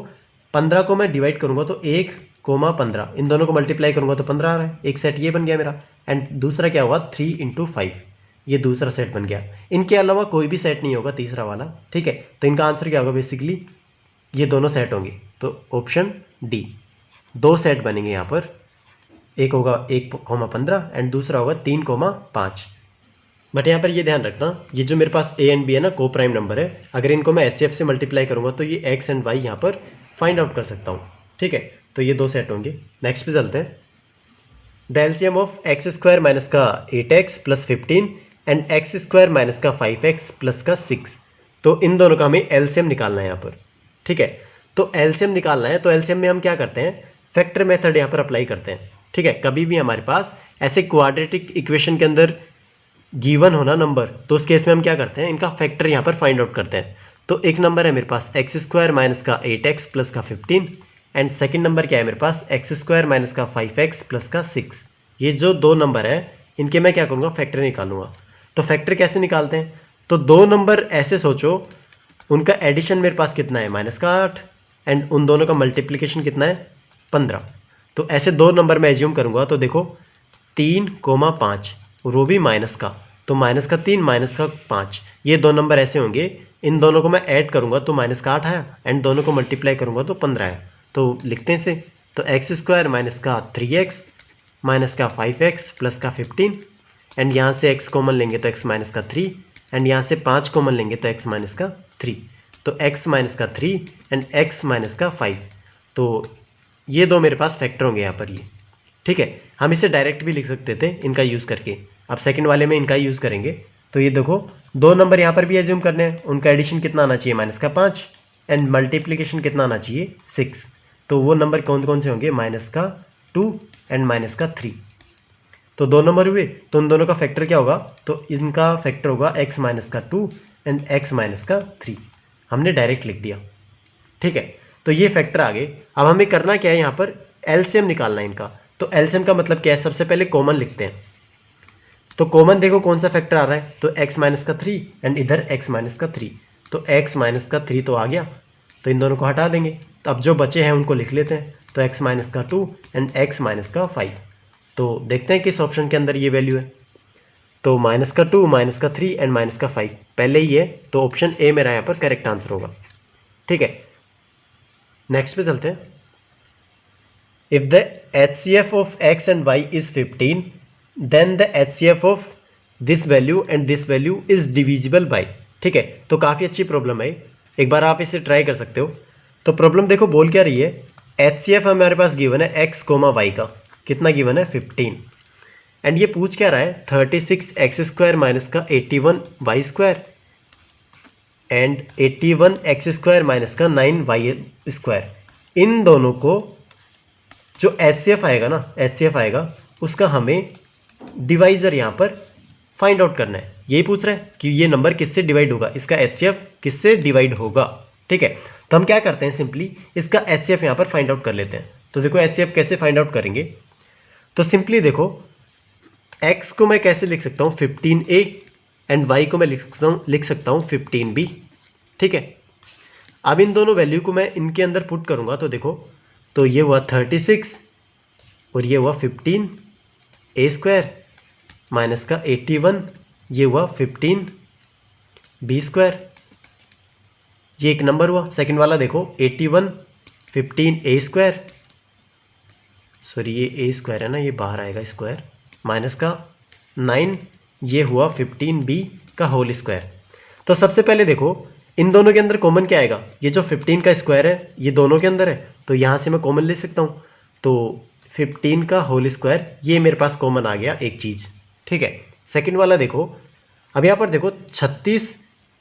15 को मैं डिवाइड करूंगा तो 1,15, इन दोनों को मल्टीप्लाई करूंगा तो 15 आ रहा है। एक सेट ये बन गया मेरा, एंड दूसरा क्या हुआ 3 इंटू 5, ये दूसरा सेट बन गया। इनके अलावा कोई भी सेट नहीं होगा तीसरा वाला। ठीक है, तो इनका आंसर क्या होगा, बेसिकली ये दोनों सेट होंगे। तो ऑप्शन डी, दो सेट बनेंगे यहाँ पर, एक होगा 1,15 एंड दूसरा होगा 3,5। बट यहाँ पर ये ध्यान रखना, ये जो मेरे पास A एंड B है ना, को प्राइम नंबर है, अगर इनको मैं HCF से मल्टीप्लाई करूंगा तो ये X एंड Y यहाँ पर फाइंड आउट कर सकता हूँ। ठीक है, तो ये दो सेट होंगे। नेक्स्ट पे चलते हैं। The LCM of x square minus का 8x plus 15 and x square minus का 5x प्लस का 6। तो इन दोनों का हमें एलसीएम निकालना है यहाँ पर। ठीक है, तो एलसीएम निकालना है, तो एलसीएम में हम क्या करते हैं, फैक्टर मेथड यहाँ पर अप्लाई करते हैं। ठीक है, कभी भी हमारे पास ऐसे क्वाड्रेटिक इक्वेशन के अंदर गिवन होना नंबर, तो उस केस में हम क्या करते हैं, इनका फैक्टर यहाँ पर फाइंड आउट करते हैं। तो एक नंबर है मेरे पास एक्स स्क्वायर माइनस का 8x प्लस का 15 एंड सेकेंड नंबर क्या है मेरे पास एक्स स्क्वायर माइनस का 5x प्लस का 6। ये जो दो नंबर है इनके मैं क्या करूँगा, फैक्टर निकालूंगा। तो फैक्टर कैसे निकालते हैं, तो दो नंबर ऐसे सोचो, उनका एडिशन मेरे पास कितना है माइनस का 8 एंड उन दोनों का मल्टीप्लिकेशन कितना है 15। तो ऐसे दो नंबर मैं एज्यूम करूँगा, तो देखो 3,5 वो भी माइनस का, तो माइनस का 3 माइनस का 5, ये दो नंबर ऐसे होंगे। इन दोनों को मैं ऐड करूँगा तो माइनस का 8 आया एंड दोनों को मल्टीप्लाई करूँगा तो 15 आया। तो लिखते हैं इसे, तो एक्स स्क्वायर माइनस का 3x माइनस का 5x प्लस का 15 एंड यहाँ से x कॉमन लेंगे तो x माइनस का 3 एंड यहाँ से 5 कॉमन लेंगे तो x माइनस का 3। तो x माइनस का 3 एंड x माइनस का 5। तो ये दो मेरे पास फैक्टर होंगे यहाँ पर ये। ठीक है, हम इसे डायरेक्ट भी लिख सकते थे इनका यूज़ करके, अब सेकंड वाले में इनका यूज़ करेंगे। तो ये देखो दो नंबर यहाँ पर भी एज्यूम करने हैं, उनका एडिशन कितना आना चाहिए माइनस का 5 एंड मल्टीप्लिकेशन कितना आना चाहिए 6। तो वो नंबर कौन कौन से होंगे, माइनस का 2 एंड माइनस का 3। तो दो नंबर हुए, तो उन दोनों का फैक्टर क्या होगा, तो इनका फैक्टर होगा x माइनस का 2 एंड x माइनस का 3। हमने डायरेक्ट लिख दिया। ठीक है, तो ये फैक्टर आ गए। अब हमें करना क्या है, यहाँ पर एलसीएम निकालना है इनका। तो एलसीएम का मतलब क्या है, सबसे पहले कॉमन लिखते हैं। तो कॉमन देखो कौन सा फैक्टर आ रहा है, तो x माइनस का 3 एंड इधर x माइनस का 3। तो x माइनस का 3 तो आ गया, तो इन दोनों को हटा देंगे। तो अब जो बचे हैं उनको लिख लेते हैं, तो x माइनस का 2 एंड x माइनस का 5। तो देखते हैं किस ऑप्शन के अंदर ये वैल्यू है। तो माइनस का 2 माइनस का 3 एंड माइनस का 5 पहले ही है, तो ऑप्शन ए मेरा यहाँ पर करेक्ट आंसर होगा। ठीक है, नेक्स्ट पे चलते हैं। If the HCF of x and y is 15 then the HCF of this value and this value is divisible by. ठीक है, तो काफ़ी अच्छी प्रॉब्लम है, एक बार आप इसे ट्राई कर सकते हो। तो प्रॉब्लम देखो बोल क्या रही है, HCF हमारे पास गिवन है x, y का, कितना गिवन है 15 एंड ये पूछ क्या रहा है 36x स्क्वायर माइनस का 81y square and 81x square minus का 9y स्क्वायर। इन दोनों को जो HCF आएगा ना, HCF आएगा उसका हमें डिवाइजर यहाँ पर फाइंड आउट करना है। यही पूछ रहा है कि ये नंबर किससे डिवाइड होगा, इसका HCF किससे डिवाइड होगा। ठीक है, तो हम क्या करते हैं, सिंपली इसका HCF यहाँ पर फाइंड आउट कर लेते हैं। तो देखो HCF कैसे फाइंड आउट करेंगे, तो सिंपली देखो x को मैं कैसे लिख सकता हूँ 15a एंड y को मैं लिख सकता हूँ 15b। ठीक है, अब इन दोनों वैल्यू को मैं इनके अंदर पुट करूँगा, तो देखो तो ये हुआ 36 और ये हुआ 15a स्क्वायर माइनस का 81, ये हुआ 15b स्क्वायर। ये एक नंबर हुआ। सेकंड वाला देखो 81 15a स्क्वायर, सॉरी ये a स्क्वायर है ना, ये बाहर आएगा स्क्वायर, माइनस का 9 ये हुआ 15b का होल स्क्वायर। तो सबसे पहले देखो इन दोनों के अंदर कॉमन क्या आएगा, ये जो 15 का स्क्वायर है ये दोनों के अंदर है, तो यहाँ से मैं कॉमन ले सकता हूँ। तो 15 का होल स्क्वायर ये मेरे पास कॉमन आ गया एक चीज़, ठीक है। सेकंड वाला देखो, अब यहाँ पर देखो 36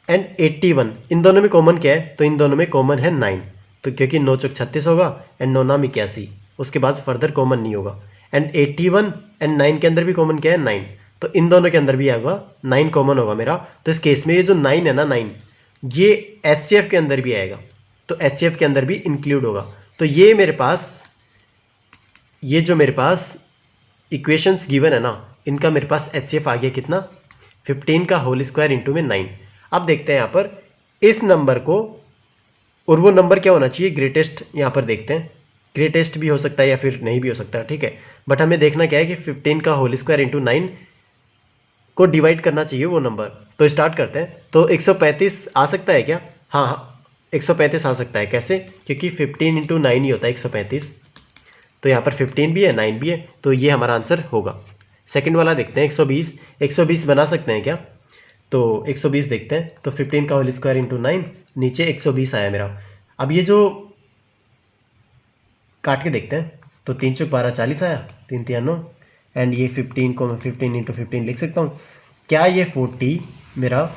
एंड 81 इन दोनों में कॉमन क्या है, तो इन दोनों में कॉमन है 9, तो क्योंकि 9 चौक 36 होगा एंड 9 नाम 81, उसके बाद फर्दर कॉमन नहीं होगा। एंड 81 एंड 9 के अंदर भी कॉमन क्या है 9, तो इन दोनों के अंदर भी आएगा 9 कॉमन होगा मेरा। तो इस केस में ये जो 9 है ना 9 ये HCF के अंदर भी आएगा, तो HCF के अंदर भी इंक्लूड होगा। तो ये मेरे पास ये जो मेरे पास इक्वेशंस गिवन है ना इनका मेरे पास HCF आ गया कितना, 15 का होल स्क्वायर इंटू में 9। अब देखते हैं यहाँ पर इस नंबर को, और वो नंबर क्या होना चाहिए ग्रेटेस्ट, यहाँ पर देखते हैं ग्रेटेस्ट भी हो सकता है या फिर नहीं भी हो सकता है, ठीक है। बट हमें देखना क्या है कि 15 का होल स्क्वायर इंटू 9 को डिवाइड करना चाहिए वो नंबर। तो स्टार्ट करते हैं। तो 135 आ सकता है क्या, हाँ हाँ 135 आ सकता है। कैसे, क्योंकि 15 इंटू 9 ही होता है 135, तो यहाँ पर 15 भी है 9 भी है, तो ये हमारा आंसर होगा। सेकंड वाला देखते हैं 120, 120 बना सकते हैं क्या, तो 120 देखते हैं। तो 15 का होल स्क्वायर इंटू 9, नीचे 120 आया मेरा। अब ये जो काट के देखते हैं, तो 3 चौक 12 40 आया, 3 3 9, एंड ये 15 को मैं 15 इंटू 15 लिख सकता हूँ। क्या ये 40 मेरा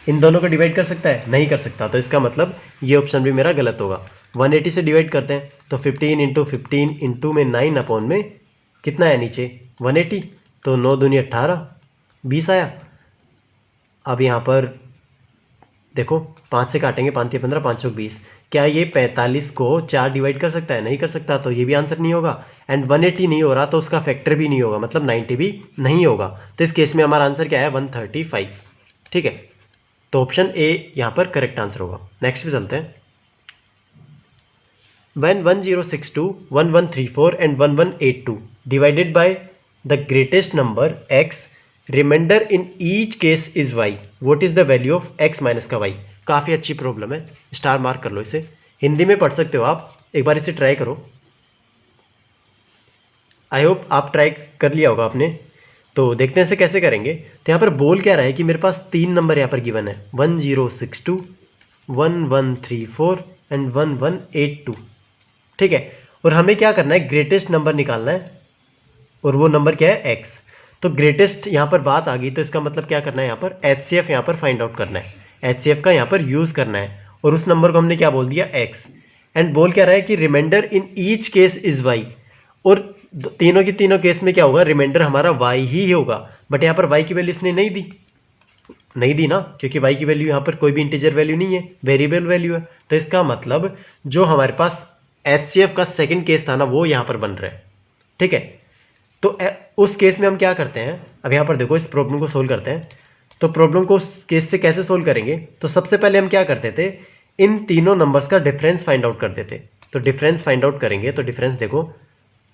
इन दोनों को डिवाइड कर सकता है, नहीं कर सकता, तो इसका मतलब ये ऑप्शन भी मेरा गलत होगा। 180 से डिवाइड करते हैं, तो 15 इंटू 15 इंटू में 9 अपॉन में कितना है नीचे 180, तो 9 दूनी 18 20 आया। अब यहाँ पर देखो 5 से काटेंगे, 5 3 15 5 चौक 20, क्या ये 45 को 4 डिवाइड कर सकता है, नहीं कर सकता, तो ये भी आंसर नहीं होगा। एंड 180 नहीं हो रहा तो उसका फैक्टर भी नहीं होगा, मतलब 90 भी नहीं होगा। तो इस केस में हमारा आंसर क्या है 135, ठीक है। तो ऑप्शन ए यहाँ पर करेक्ट आंसर होगा। नेक्स्ट पे चलते हैं। When 1062, 1134 and 1182 divided by the greatest number x, remainder in each case is y, what is the value of x minus का y। काफ़ी अच्छी प्रॉब्लम है, स्टार मार्क कर लो इसे, हिंदी में पढ़ सकते हो आप, एक बार इसे ट्राई करो। आई होप आप ट्राई कर लिया होगा आपने। तो देखते हैं इसे कैसे करेंगे। तो यहाँ पर बोल क्या रहा है कि मेरे पास 3 नंबर यहाँ पर गिवन है, 1062, 1134 एंड 1182, ठीक है। और हमें क्या करना है, ग्रेटेस्ट नंबर निकालना है, और वो नंबर क्या है x। तो ग्रेटेस्ट यहाँ पर बात आ गई, तो इसका मतलब क्या करना है, यहाँ पर HCF यहाँ पर फाइंड आउट करना है, HCF का यहाँ पर यूज़ करना है, और उस नंबर को हमने क्या बोल दिया x। एंड बोल क्या रहा है कि remainder in each case is y, और तीनों की तीनों केस में क्या होगा, रिमाइंडर हमारा y ही होगा। बट यहाँ पर y की वैल्यू इसने नहीं दी ना, क्योंकि y की वैल्यू यहाँ पर कोई भी इंटीजर वैल्यू नहीं है, वेरिएबल वैल्यू है। तो इसका मतलब जो हमारे पास HCF का सेकंड केस था ना वो यहाँ पर बन रहा है, ठीक है। तो उस केस में हम क्या करते हैं, अब यहाँ पर देखो इस प्रॉब्लम को सोल्व करते हैं। तो प्रॉब्लम को उस केस से कैसे सोल्व करेंगे, तो सबसे पहले हम क्या करते थे, इन तीनों नंबर्स का डिफरेंस फाइंड आउट करते थे। तो डिफरेंस फाइंड आउट करेंगे, तो डिफरेंस देखो,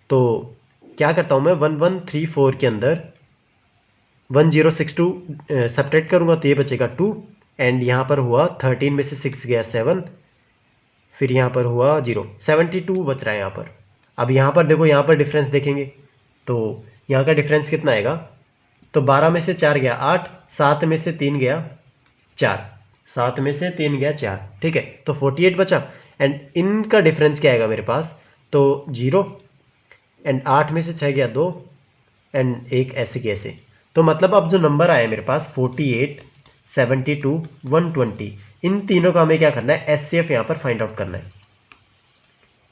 तो क्या करता हूँ मैं 1134 के अंदर 1062 सब्ट्रैक्ट करूँगा, तो ये बचेगा 2, एंड यहाँ पर हुआ 13 में से 6 गया 7, फिर यहाँ पर हुआ 0, 72 बच रहा है यहाँ पर। अब यहाँ पर देखो, यहाँ पर डिफरेंस देखेंगे, तो यहाँ का डिफरेंस कितना आएगा, तो 12 में से 4 गया 8, 7 में से 3 गया 4, 7 में से 3 गया 4, ठीक है। तो 48 बचा, एंड इनका डिफरेंस क्या आएगा मेरे पास, तो 0, एंड 8 में से 6 गया 2, एंड एक ऐसे की ऐसे। तो मतलब अब जो नंबर आया मेरे पास 48, 72, 120, इन तीनों का हमें क्या करना है, HCF यहाँ पर फाइंड आउट करना है,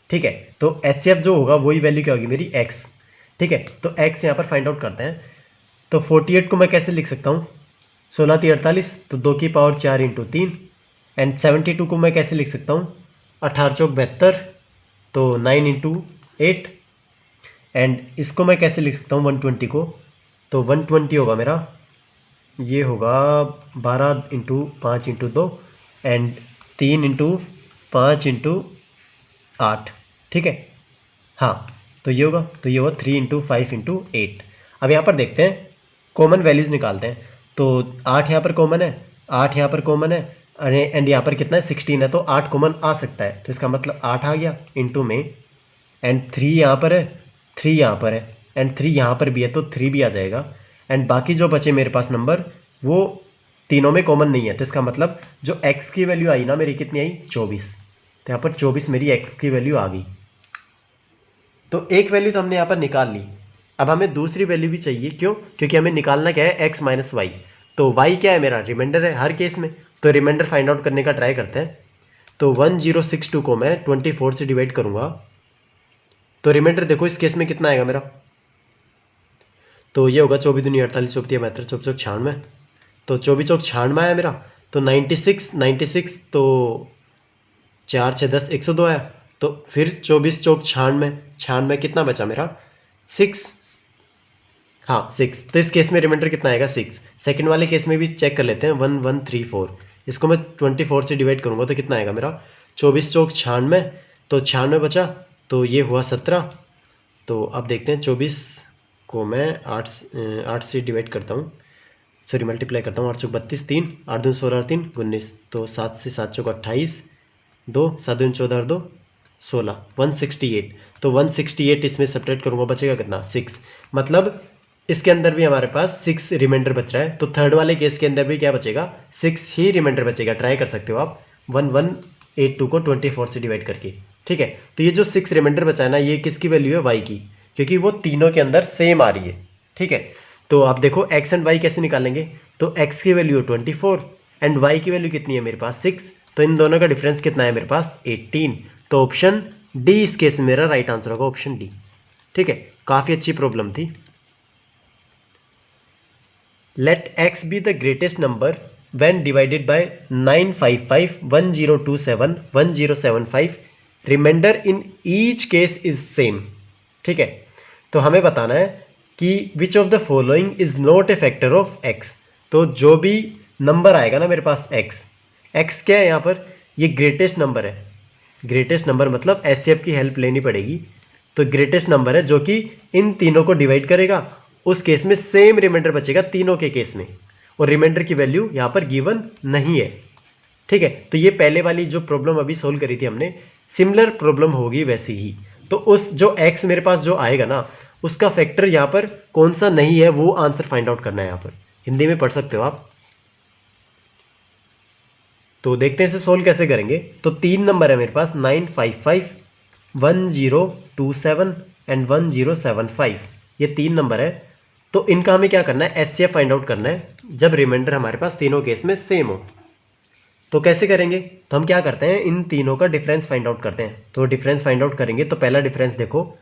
ठीक है। तो HCF जो होगा वही वैल्यू क्या होगी मेरी x, ठीक है। तो x यहाँ पर फाइंड आउट करते हैं। तो 48 को मैं कैसे लिख सकता हूँ, 16 3 48, तो 2 की पावर 4 इंटू 3, एंड 72 को मैं कैसे लिख सकता हूँ, 18 चौक 72, तो 9 इंटू 8, एंड इसको मैं कैसे लिख सकता हूँ 120 को, तो 120 होगा मेरा, ये होगा 12 into 5 into 2, and 3 into 5 into 8, ठीक है। हाँ, तो ये होगा 3 इंटू 5 इंटू 8। अब यहाँ पर देखते हैं, कॉमन वैल्यूज़ निकालते हैं। तो 8 यहाँ पर कॉमन है, 8 यहाँ पर कॉमन है, अरे एंड यहाँ पर कितना है 16 है, तो 8 कॉमन आ सकता है, तो इसका मतलब 8 आ गया इंटू में, एंड 3 यहाँ पर है, 3 यहाँ पर है, एंड 3 यहाँ पर भी है, तो 3 भी आ जाएगा। एंड बाकी जो बचे मेरे पास नंबर वो तीनों में कॉमन नहीं है, तो इसका मतलब जो x की वैल्यू आई ना मेरी कितनी आई 24, तो यहाँ पर 24 मेरी x की वैल्यू आ गई। तो एक वैल्यू तो हमने यहाँ पर निकाल ली, अब हमें दूसरी वैल्यू भी चाहिए, क्यों? क्योंकि हमें निकालना क्या है x माइनस वाई, तो y क्या है मेरा रिमाइंडर है हर केस में, तो रिमाइंडर फाइंड आउट करने का ट्राई करते हैं। तो 1062 को मैं 24 से डिवाइड करूंगा, तो रिमाइंडर देखो इस केस में कितना आएगा मेरा, तो ये होगा 24 दूनी 48, 24 72, 24 96, तो 24 चौक 96 आया मेरा, तो 96 तो 4 6 10 102 आया, तो फिर 24 चौक 96 कितना बचा मेरा 6, हाँ 6, तो इस केस में रिमाइंडर कितना आएगा 6। सेकंड वाले केस में भी चेक कर लेते हैं 1134, इसको मैं 24 से डिवाइड करूंगा तो कितना आएगा मेरा 24 चौक 96, तो 96 बचा, तो ये हुआ 17। तो अब देखते हैं 24 को मैं 8 से डिवाइड करता हूँ, सॉरी मल्टीप्लाई करता हूँ, 8 चौक 32, 3 8 दूनी 16 3 19, तो 7 से 7 चौक 28, 2 7 दूनी 14 2 16, 168, तो 168 इसमें सब्ट्रैक्ट करूँगा बचेगा कितना 6, मतलब इसके अंदर भी हमारे पास 6 रिमाइंडर बच रहा है, तो थर्ड वाले केस के अंदर भी क्या बचेगा 6 ही रिमाइंडर बचेगा। ट्राई कर सकते हो आप 1182 को 24 से डिवाइड करके, ठीक है। तो ये जो 6 रिमाइंडर बचा है ना, ये किसकी वैल्यू है y की, क्योंकि वो तीनों के अंदर सेम आ रही है, ठीक है। तो आप देखो x एंड y कैसे निकालेंगे, तो x की वैल्यू 24 एंड y की वैल्यू कितनी है मेरे पास 6, तो इन दोनों का डिफरेंस कितना है मेरे पास 18, तो ऑप्शन डी इस केस में मेरा राइट आंसर होगा, ऑप्शन डी, ठीक है। काफ़ी अच्छी प्रॉब्लम थी। Let x be the greatest number when divided by 955, 1027, 1075. Remainder in each case is same. ठीक है, तो हमें बताना है कि which of the following is not a factor of x. तो जो भी नंबर आएगा ना मेरे पास x क्या है यहाँ पर, ये ग्रेटेस्ट नंबर है। ग्रेटेस्ट नंबर मतलब HCF की हेल्प लेनी पड़ेगी, तो ग्रेटेस्ट नंबर है जो कि इन तीनों को डिवाइड करेगा, उस केस में सेम रिमाइंडर बचेगा तीनों के केस में, और रिमाइंडर की वैल्यू यहाँ पर गिवन नहीं है, ठीक है। तो ये पहले वाली जो प्रॉब्लम अभी सोल्व करी थी हमने, सिमिलर प्रॉब्लम होगी वैसी ही। तो उस जो x मेरे पास जो आएगा ना, उसका फैक्टर यहाँ पर कौन सा नहीं है वो आंसर फाइंड आउट करना है। यहाँ पर हिंदी में पढ़ सकते हो आप, तो देखते हैं इसे सोल्व कैसे करेंगे। तो 3 नंबर है मेरे पास 955, 1027 एंड 1075, ये 3 नंबर है। तो इनका हमें क्या करना है, HCF फाइंड आउट करना है जब रिमाइंडर हमारे पास तीनों केस में सेम हो। तो कैसे करेंगे, तो हम क्या करते हैं, इन तीनों का डिफरेंस फाइंड आउट करते हैं। तो डिफरेंस फाइंड आउट करेंगे तो पहला डिफरेंस देखो,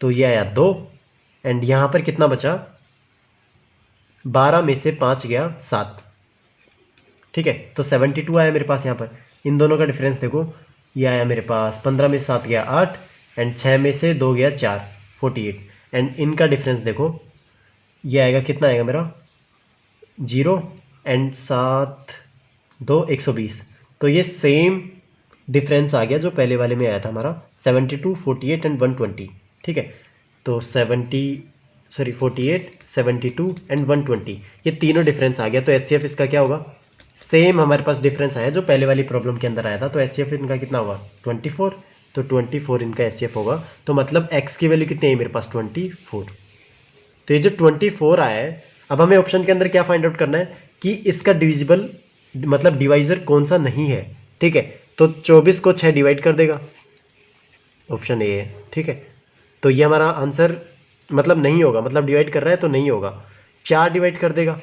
तो ये आया 2 एंड यहाँ पर कितना बचा, 12 में से 5 गया 7, ठीक है। तो 72 आया मेरे पास यहाँ पर। इन दोनों का डिफरेंस देखो, ये आया मेरे पास 15 में से 7 गया 8 एंड 6 में से 2 गया 4, 48, एंड इनका डिफरेंस देखो, ये आएगा कितना आएगा मेरा 0 एंड 7 2 120। तो ये सेम डिफरेंस आ गया जो पहले वाले में आया था हमारा 72, 48 एंड 120, ठीक है। तो 48, 72 एंड 120, ये तीनों डिफरेंस आ गया। तो HCF इसका क्या होगा, सेम हमारे पास डिफरेंस आया जो पहले वाली प्रॉब्लम के अंदर आया था। तो HCF इनका कितना होगा 24, तो 24 इनका HCF होगा। तो मतलब x की वैल्यू कितनी है मेरे पास 24। तो ये जो 24 आया है, अब हमें ऑप्शन के अंदर क्या फाइंड आउट करना है कि इसका डिविजिबल मतलब डिवाइजर कौन सा नहीं है, ठीक है। तो 24 को 6 डिवाइड कर देगा, ऑप्शन ए है, ठीक है। तो ये हमारा आंसर मतलब नहीं होगा, मतलब डिवाइड कर रहा है तो नहीं होगा। 4 डिवाइड कर देगा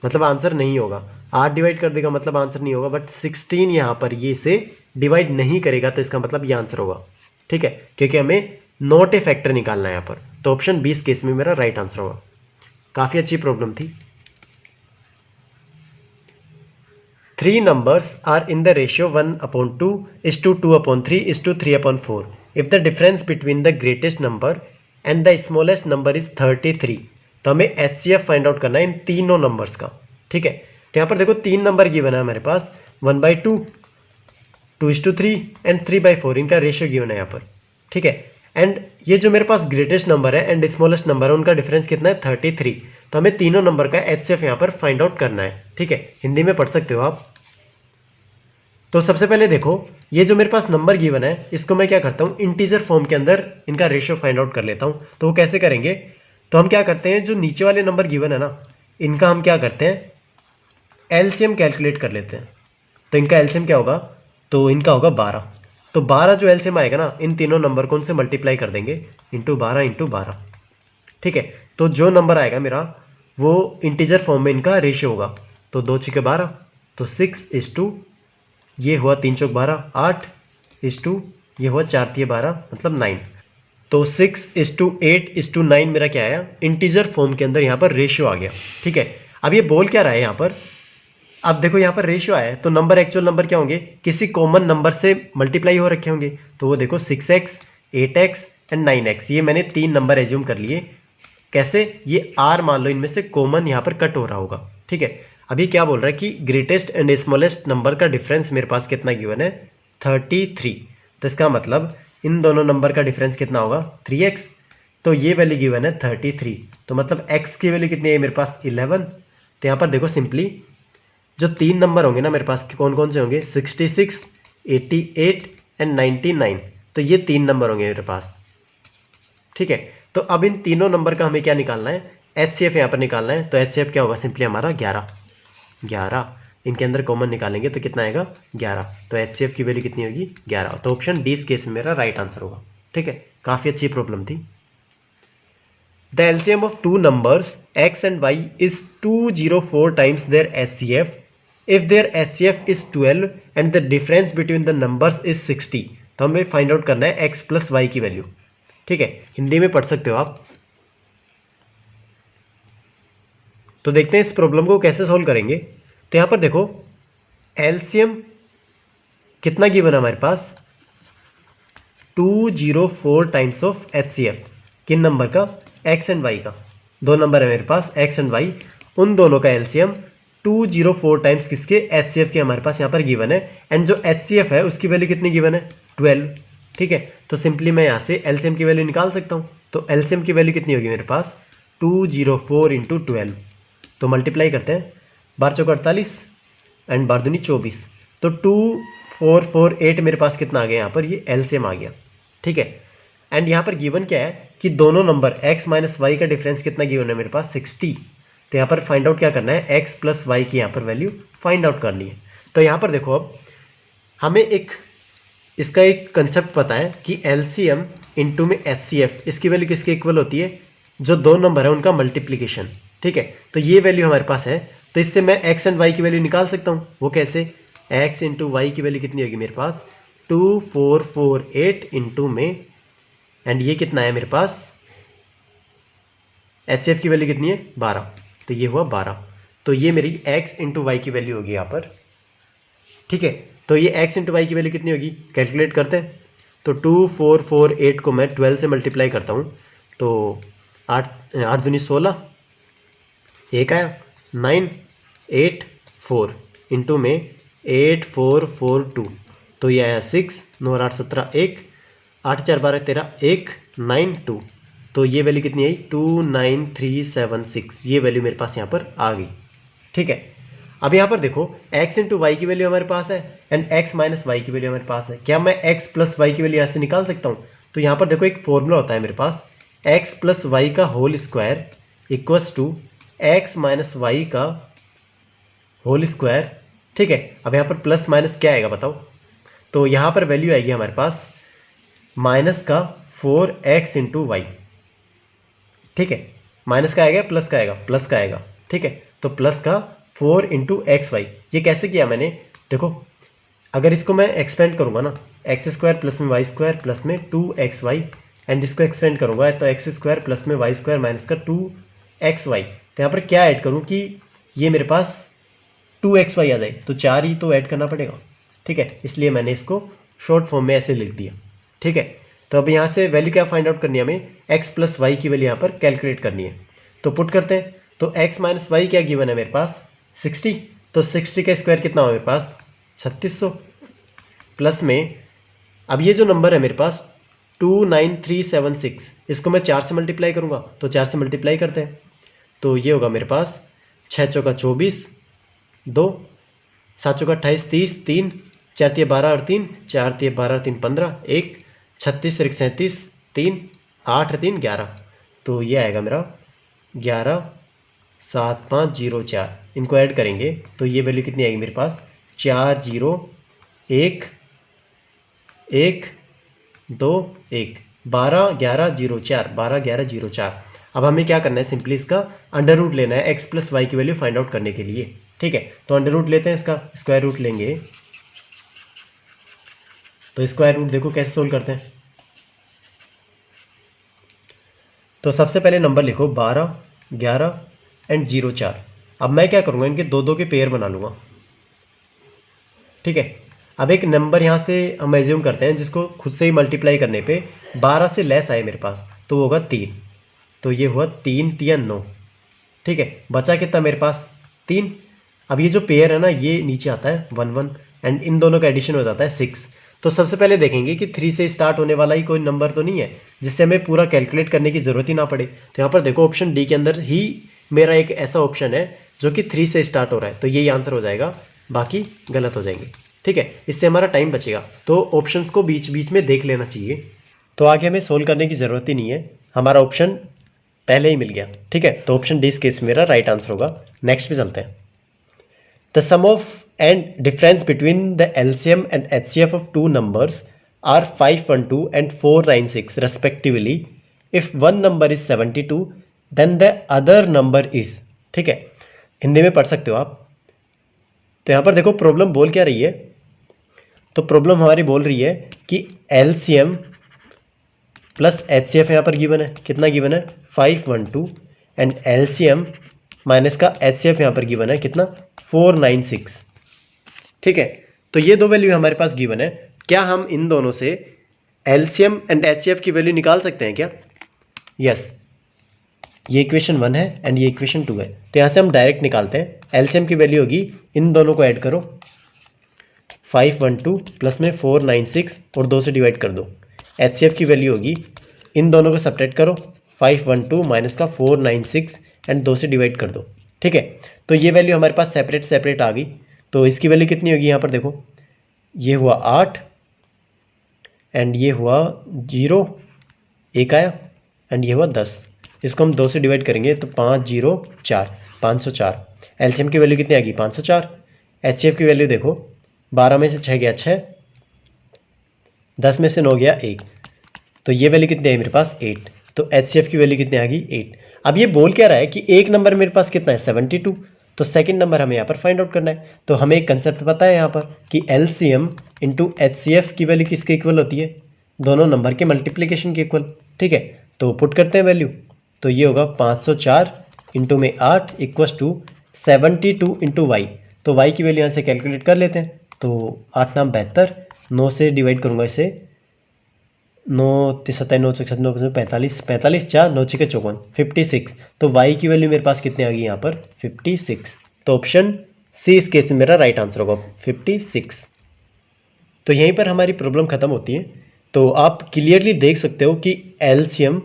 मतलब आंसर नहीं होगा, 8 डिवाइड कर देगा मतलब आंसर नहीं होगा, बट 16 यहाँ पर ये से डिवाइड नहीं करेगा, तो इसका मतलब ये आंसर होगा, ठीक है, क्योंकि हमें नॉट ए फैक्टर निकालना है यहाँ पर। तो ऑप्शन 20 केस में मेरा राइट आंसर होगा। काफ़ी अच्छी प्रॉब्लम थी। 3 numbers are in the ratio 1/2 is to 2/3 is to 3/4. If the difference between the greatest number and the smallest number is 33, तो हमें HCF फाइंड आउट करना है इन तीनों नंबर्स का, ठीक है। तो यहाँ पर देखो 3 नंबर गिवन है हमारे पास 1/2, 2:3 एंड 3/4, इनका रेशियो गिवन है यहाँ पर, ठीक है। एंड ये जो मेरे पास ग्रेटेस्ट नंबर है एंड स्मॉलेस्ट नंबर है, उनका डिफरेंस कितना है 33। तो हमें तीनों नंबर का HCF यहाँ पर फाइंड आउट करना है, ठीक है। हिंदी में पढ़ सकते हो आप। तो सबसे पहले देखो, ये जो मेरे पास नंबर गिवन है, इसको मैं क्या करता हूँ, इंटीजर फॉर्म के अंदर इनका रेशियो फाइंड आउट कर लेता हूँ। तो वो कैसे करेंगे, तो हम क्या करते हैं, जो नीचे वाले नंबर गिवन है ना, इनका हम क्या करते हैं, एलसीएम कैलकुलेट कर लेते हैं। तो इनका एलसीएम क्या होगा, तो इनका होगा 12। तो 12 जो एलसीएम आएगा ना, इन तीनों नंबर को उनसे मल्टीप्लाई कर देंगे इंटू 12। ठीक है, तो जो नंबर आएगा मेरा वो इंटीजर फॉर्म में इनका रेशियो होगा। तो 2 छक्के 12, तो 6:, ये हुआ 3 चौक 12, 8:, ये हुआ 4 तिये 12, मतलब 9। तो 6:8:9 मेरा क्या आया, इंटीजर फॉर्म के अंदर यहाँ पर रेशियो आ गया। ठीक है, अब ये बोल क्या रहा है यहाँ पर, अब देखो यहाँ पर रेशियो आया है तो नंबर एक्चुअल नंबर क्या होंगे, किसी कॉमन नंबर से मल्टीप्लाई हो रखे होंगे। तो वो देखो 6x, 8x एंड 9x, ये मैंने 3 नंबर एज्यूम कर लिए। कैसे, ये r मान लो इनमें से कॉमन यहाँ पर कट हो रहा होगा। ठीक है, अभी क्या बोल रहा है कि ग्रेटेस्ट एंड स्मॉलेस्ट नंबर का डिफरेंस मेरे पास कितना गिवन है, 33। तो इसका मतलब इन दोनों नंबर का डिफरेंस कितना होगा, 3x। तो ये वैल्यू गिवन है 33, तो मतलब x की वैल्यू कितनी है मेरे पास, 11। तो यहाँ पर देखो सिंपली जो 3 नंबर होंगे ना मेरे पास, कौन कौन से होंगे, 66, 88 एंड 99। तो ये 3 नंबर होंगे मेरे पास। ठीक है, तो अब इन तीनों नंबर का हमें क्या निकालना है, एचसीएफ यहाँ पर निकालना है। तो एचसीएफ क्या होगा, सिंपली हमारा 11। इनके अंदर कॉमन निकालेंगे तो कितना आएगा, 11। तो एचसीएफ की वैल्यू कितनी होगी, 11। तो ऑप्शन डी इस केस में मेरा राइट आंसर होगा। ठीक है, काफ़ी अच्छी प्रॉब्लम थी। The LCM of two numbers x and y is 204 times their HCF if their HCF is 12 and the difference between the numbers is 60। तो हमें फाइंड आउट करना है x प्लस वाई की वैल्यू। ठीक है, हिंदी में पढ़ सकते हो आप। तो देखते हैं इस प्रॉब्लम को कैसे सॉल्व करेंगे। तो यहां पर देखो एलसीएम कितना गिवन है हमारे पास, 204 टाइम्स ऑफ HCF। किन नंबर का, x एंड y का। 2 नंबर है मेरे पास x एंड y, उन दोनों का एलसीएम 204 टाइम्स किसके, HCF के हमारे पास यहाँ पर गिवन है। एंड जो HCF है उसकी वैल्यू कितनी गिवन है, 12। ठीक है, तो सिंपली मैं यहाँ से एलसीएम की वैल्यू निकाल सकता हूँ। तो एलसीएम की वैल्यू कितनी होगी मेरे पास, 204 इंटू 12। तो मल्टीप्लाई करते हैं, 12 चौक 48 एंड 12 दूनी 24। तो 2448 मेरे पास कितना आ गया यहाँ पर, ये एलसीएम आ गया। ठीक है, एंड यहाँ पर गिवन क्या है कि दोनों नंबर x माइनस वाई का डिफरेंस कितना गिवन है मेरे पास, 60। तो यहाँ पर फाइंड आउट क्या करना है, x प्लस वाई की यहाँ पर वैल्यू फाइंड आउट करनी है। तो यहाँ पर देखो अब हमें इसका एक कंसेप्ट पता है कि एलसीएम इनटू में एचसीएफ, इसकी वैल्यू किसके इक्वल होती है, जो 2 नंबर है उनका मल्टीप्लीकेशन। ठीक है, तो ये वैल्यू हमारे पास है, तो इससे मैं x एंड y की वैल्यू निकाल सकता हूँ। वो कैसे, x इंटू वाई की वैल्यू कितनी होगी मेरे पास, 2448 इंटू में, एंड ये कितना है मेरे पास, HCF की वैल्यू कितनी है, 12। तो ये हुआ 12। तो ये मेरी x इंटू वाई की वैल्यू होगी यहाँ पर। ठीक है, तो ये x इंटू वाई की वैल्यू कितनी होगी, कैलकुलेट करते हैं। तो 2448 को मैं 12 से मल्टीप्लाई करता हूँ, तो 8 दूनी 16, एक आया 984 इंटू में 8442। तो ये आया 6, 9 8 17 1, 8 4 12 13 1 9 2। तो ये वैल्यू कितनी आई, 29376। ये वैल्यू मेरे पास यहाँ पर आ गई। ठीक है, अब यहाँ पर देखो x इंटू वाई की वैल्यू हमारे पास है एंड x माइनस वाई की वैल्यू हमारे पास है। क्या मैं x प्लस वाई की वैल्यू यहाँ से निकाल सकता हूँ। तो यहाँ पर देखो एक फॉर्मूला होता है मेरे पास, x प्लस वाई का whole square equals to x minus y का होल स्क्वायर। ठीक है, अब यहाँ पर प्लस माइनस क्या आएगा बताओ। तो यहाँ पर वैल्यू आएगी हमारे पास माइनस का 4x इंटू वाई। ठीक है, माइनस का आएगा प्लस का आएगा, प्लस का आएगा। ठीक है, तो प्लस का 4 इंटू एक्स वाई। ये कैसे किया मैंने, देखो अगर इसको मैं एक्सपेंड करूँगा ना, एक्स स्क्वायर प्लस में वाई स्क्वायर प्लस में 2xy, एंड इसको एक्सपेंड करूँगा तो एक्स स्क्वायर प्लस में वाई स्क्वायर माइनस का 2xy। तो यहाँ पर क्या ऐड करूँ कि ये मेरे पास 2xy आ जाए, तो 4 ही तो ऐड करना पड़ेगा। ठीक है, इसलिए मैंने इसको शॉर्ट फॉर्म में ऐसे लिख दिया। ठीक है, तो अब यहाँ से वैल्यू क्या फाइंड आउट करनी है हमें, x प्लस वाई की वैल्यू यहाँ पर कैलकुलेट करनी है। तो पुट करते हैं, तो x माइनस वाई क्या गिवन है मेरे पास, 60। तो 60 का स्क्वायर कितना हो मेरे पास, 3600 प्लस में, अब ये जो नंबर है मेरे पास 29376, इसको मैं 4 से मल्टीप्लाई करूँगा। तो 4 से मल्टीप्लाई करते हैं, तो ये होगा मेरे पास 6 चौका 24, 2 7 चौका 28 30, 3 4 तिये 12 और 3 4 तिये 12 3 15, 1 36 37 3 8 3 11। तो ये आएगा मेरा 117504। इनको ऐड करेंगे तो ये वैल्यू कितनी आएगी मेरे पास 401121 121104 121104। अब हमें क्या करना है, सिंपली इसका अंडर रूट लेना है x प्लस वाई की वैल्यू फाइंड आउट करने के लिए। ठीक है, तो अंडर रूट लेते हैं, इसका स्क्वायर रूट लेंगे। तो स्क्वायर रूट देखो कैसे सोल्व करते हैं। तो सबसे पहले नंबर लिखो 12 11 एंड 04। अब मैं क्या करूँगा, इनके दो दो के पेयर बना लूँगा। ठीक है, अब एक नंबर यहाँ से हम एज्यूम करते हैं जिसको खुद से ही मल्टीप्लाई करने पे 12 से लेस आए मेरे पास, तो वो होगा 3। तो ये हुआ 3 3 9। ठीक है, बचा कितना मेरे पास 3। अब ये जो पेयर है ना, ये नीचे आता है 1 1 एंड इन दोनों का एडिशन हो जाता है 6। तो सबसे पहले देखेंगे कि 3 से स्टार्ट होने वाला ही कोई नंबर तो नहीं है जिससे हमें पूरा कैलकुलेट करने की ज़रूरत ही ना पड़े। तो यहाँ पर देखो ऑप्शन डी के अंदर ही मेरा एक ऐसा ऑप्शन है जो कि 3 से स्टार्ट हो रहा है, तो यही आंसर हो जाएगा, बाकी गलत हो जाएंगे। ठीक है, इससे हमारा टाइम बचेगा। तो ऑप्शंस को बीच बीच में देख लेना चाहिए। तो आगे हमें सोल्व करने की ज़रूरत ही नहीं है, हमारा ऑप्शन पहले ही मिल गया। ठीक है, तो ऑप्शन डी इस केस मेरा राइट आंसर होगा। नेक्स्ट पे चलते हैं। The sum of and difference between the LCM and HCF of two numbers are 512 and 496 respectively. If one number is 72 then the other number is. ठीक है, हिंदी में पढ़ सकते हो आप। तो यहाँ पर देखो प्रॉब्लम बोल क्या रही है, तो प्रॉब्लम हमारी बोल रही है कि एलसीएम प्लस एचसीएफ यहाँ पर गिवन है, कितना गिवन है 512 एंड एलसीएम माइनस का एचसीएफ यहाँ पर गिवन है कितना 496। ठीक है, तो ये दो वैल्यू हमारे पास गिवन है। क्या हम इन दोनों से एलसीएम एंड एचसीएफ की वैल्यू निकाल सकते हैं क्या? यस, ये इक्वेशन 1 है एंड ये इक्वेशन 2 है, तो यहाँ से हम डायरेक्ट निकालते हैं। एलसीएम की वैल्यू होगी, इन दोनों को ऐड करो 512 प्लस में 496 और 2 से डिवाइड कर दो। एचसीएफ की वैल्यू होगी, इन दोनों को सब्ट्रैक्ट करो 512 माइनस का 496 एंड 2 से डिवाइड कर दो। ठीक है, तो ये वैल्यू हमारे पास सेपरेट सेपरेट आ गई। तो इसकी वैल्यू कितनी होगी, यहाँ पर देखो ये हुआ 8 एंड ये हुआ 0 एक आया एंड ये हुआ 10। इसको हम 2 से डिवाइड करेंगे तो 504 504। एलसीएम की वैल्यू कितनी आ गई 504। एचसीएफ की वैल्यू देखो 12 में से 6 गया 6, 10 में से 9 गया 1, तो ये वैल्यू कितनी आई मेरे पास 8। तो एचसीएफ की वैल्यू कितनी आ गई 8। अब ये बोल क्या रहा है कि एक नंबर मेरे पास कितना है 72, तो सेकंड नंबर हमें यहाँ पर फाइंड आउट करना है। तो हमें एक कंसेप्ट पता है यहाँ पर कि एलसीएम इंटू एचसीएफ की वैल्यू किसके इक्वल होती है, दोनों नंबर के मल्टीप्लिकेशन के इक्वल। ठीक है, तो पुट करते हैं वैल्यू, तो ये होगा 504 इंटू में 8 इक्वस टू 72 इंटू वाई। तो वाई की वैल्यू यहाँ से कैलकुलेट कर लेते हैं। तो 8 नाम 72, 9 से डिवाइड करूँगा इसे, 9 7 9 6 9 45 45 4 9 6 54 56। तो y की वैल्यू मेरे पास कितनी आ गई यहाँ पर 56। तो ऑप्शन सी इस केस में मेरा राइट आंसर होगा 56। तो यहीं पर हमारी प्रॉब्लम खत्म होती है। तो आप क्लियरली देख सकते हो कि एलसीएम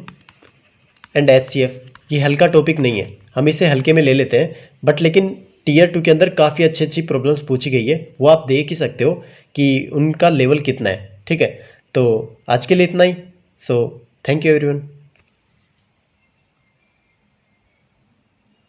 एंड एचसीएफ ये हल्का टॉपिक नहीं है, हम इसे हल्के में ले लेते हैं, बट लेकिन टियर 2 के अंदर काफ़ी अच्छी अच्छी प्रॉब्लम्स पूछी गई है, वो आप देख ही सकते हो कि उनका लेवल कितना है। ठीक है, तो आज के लिए इतना ही। So thank you everyone.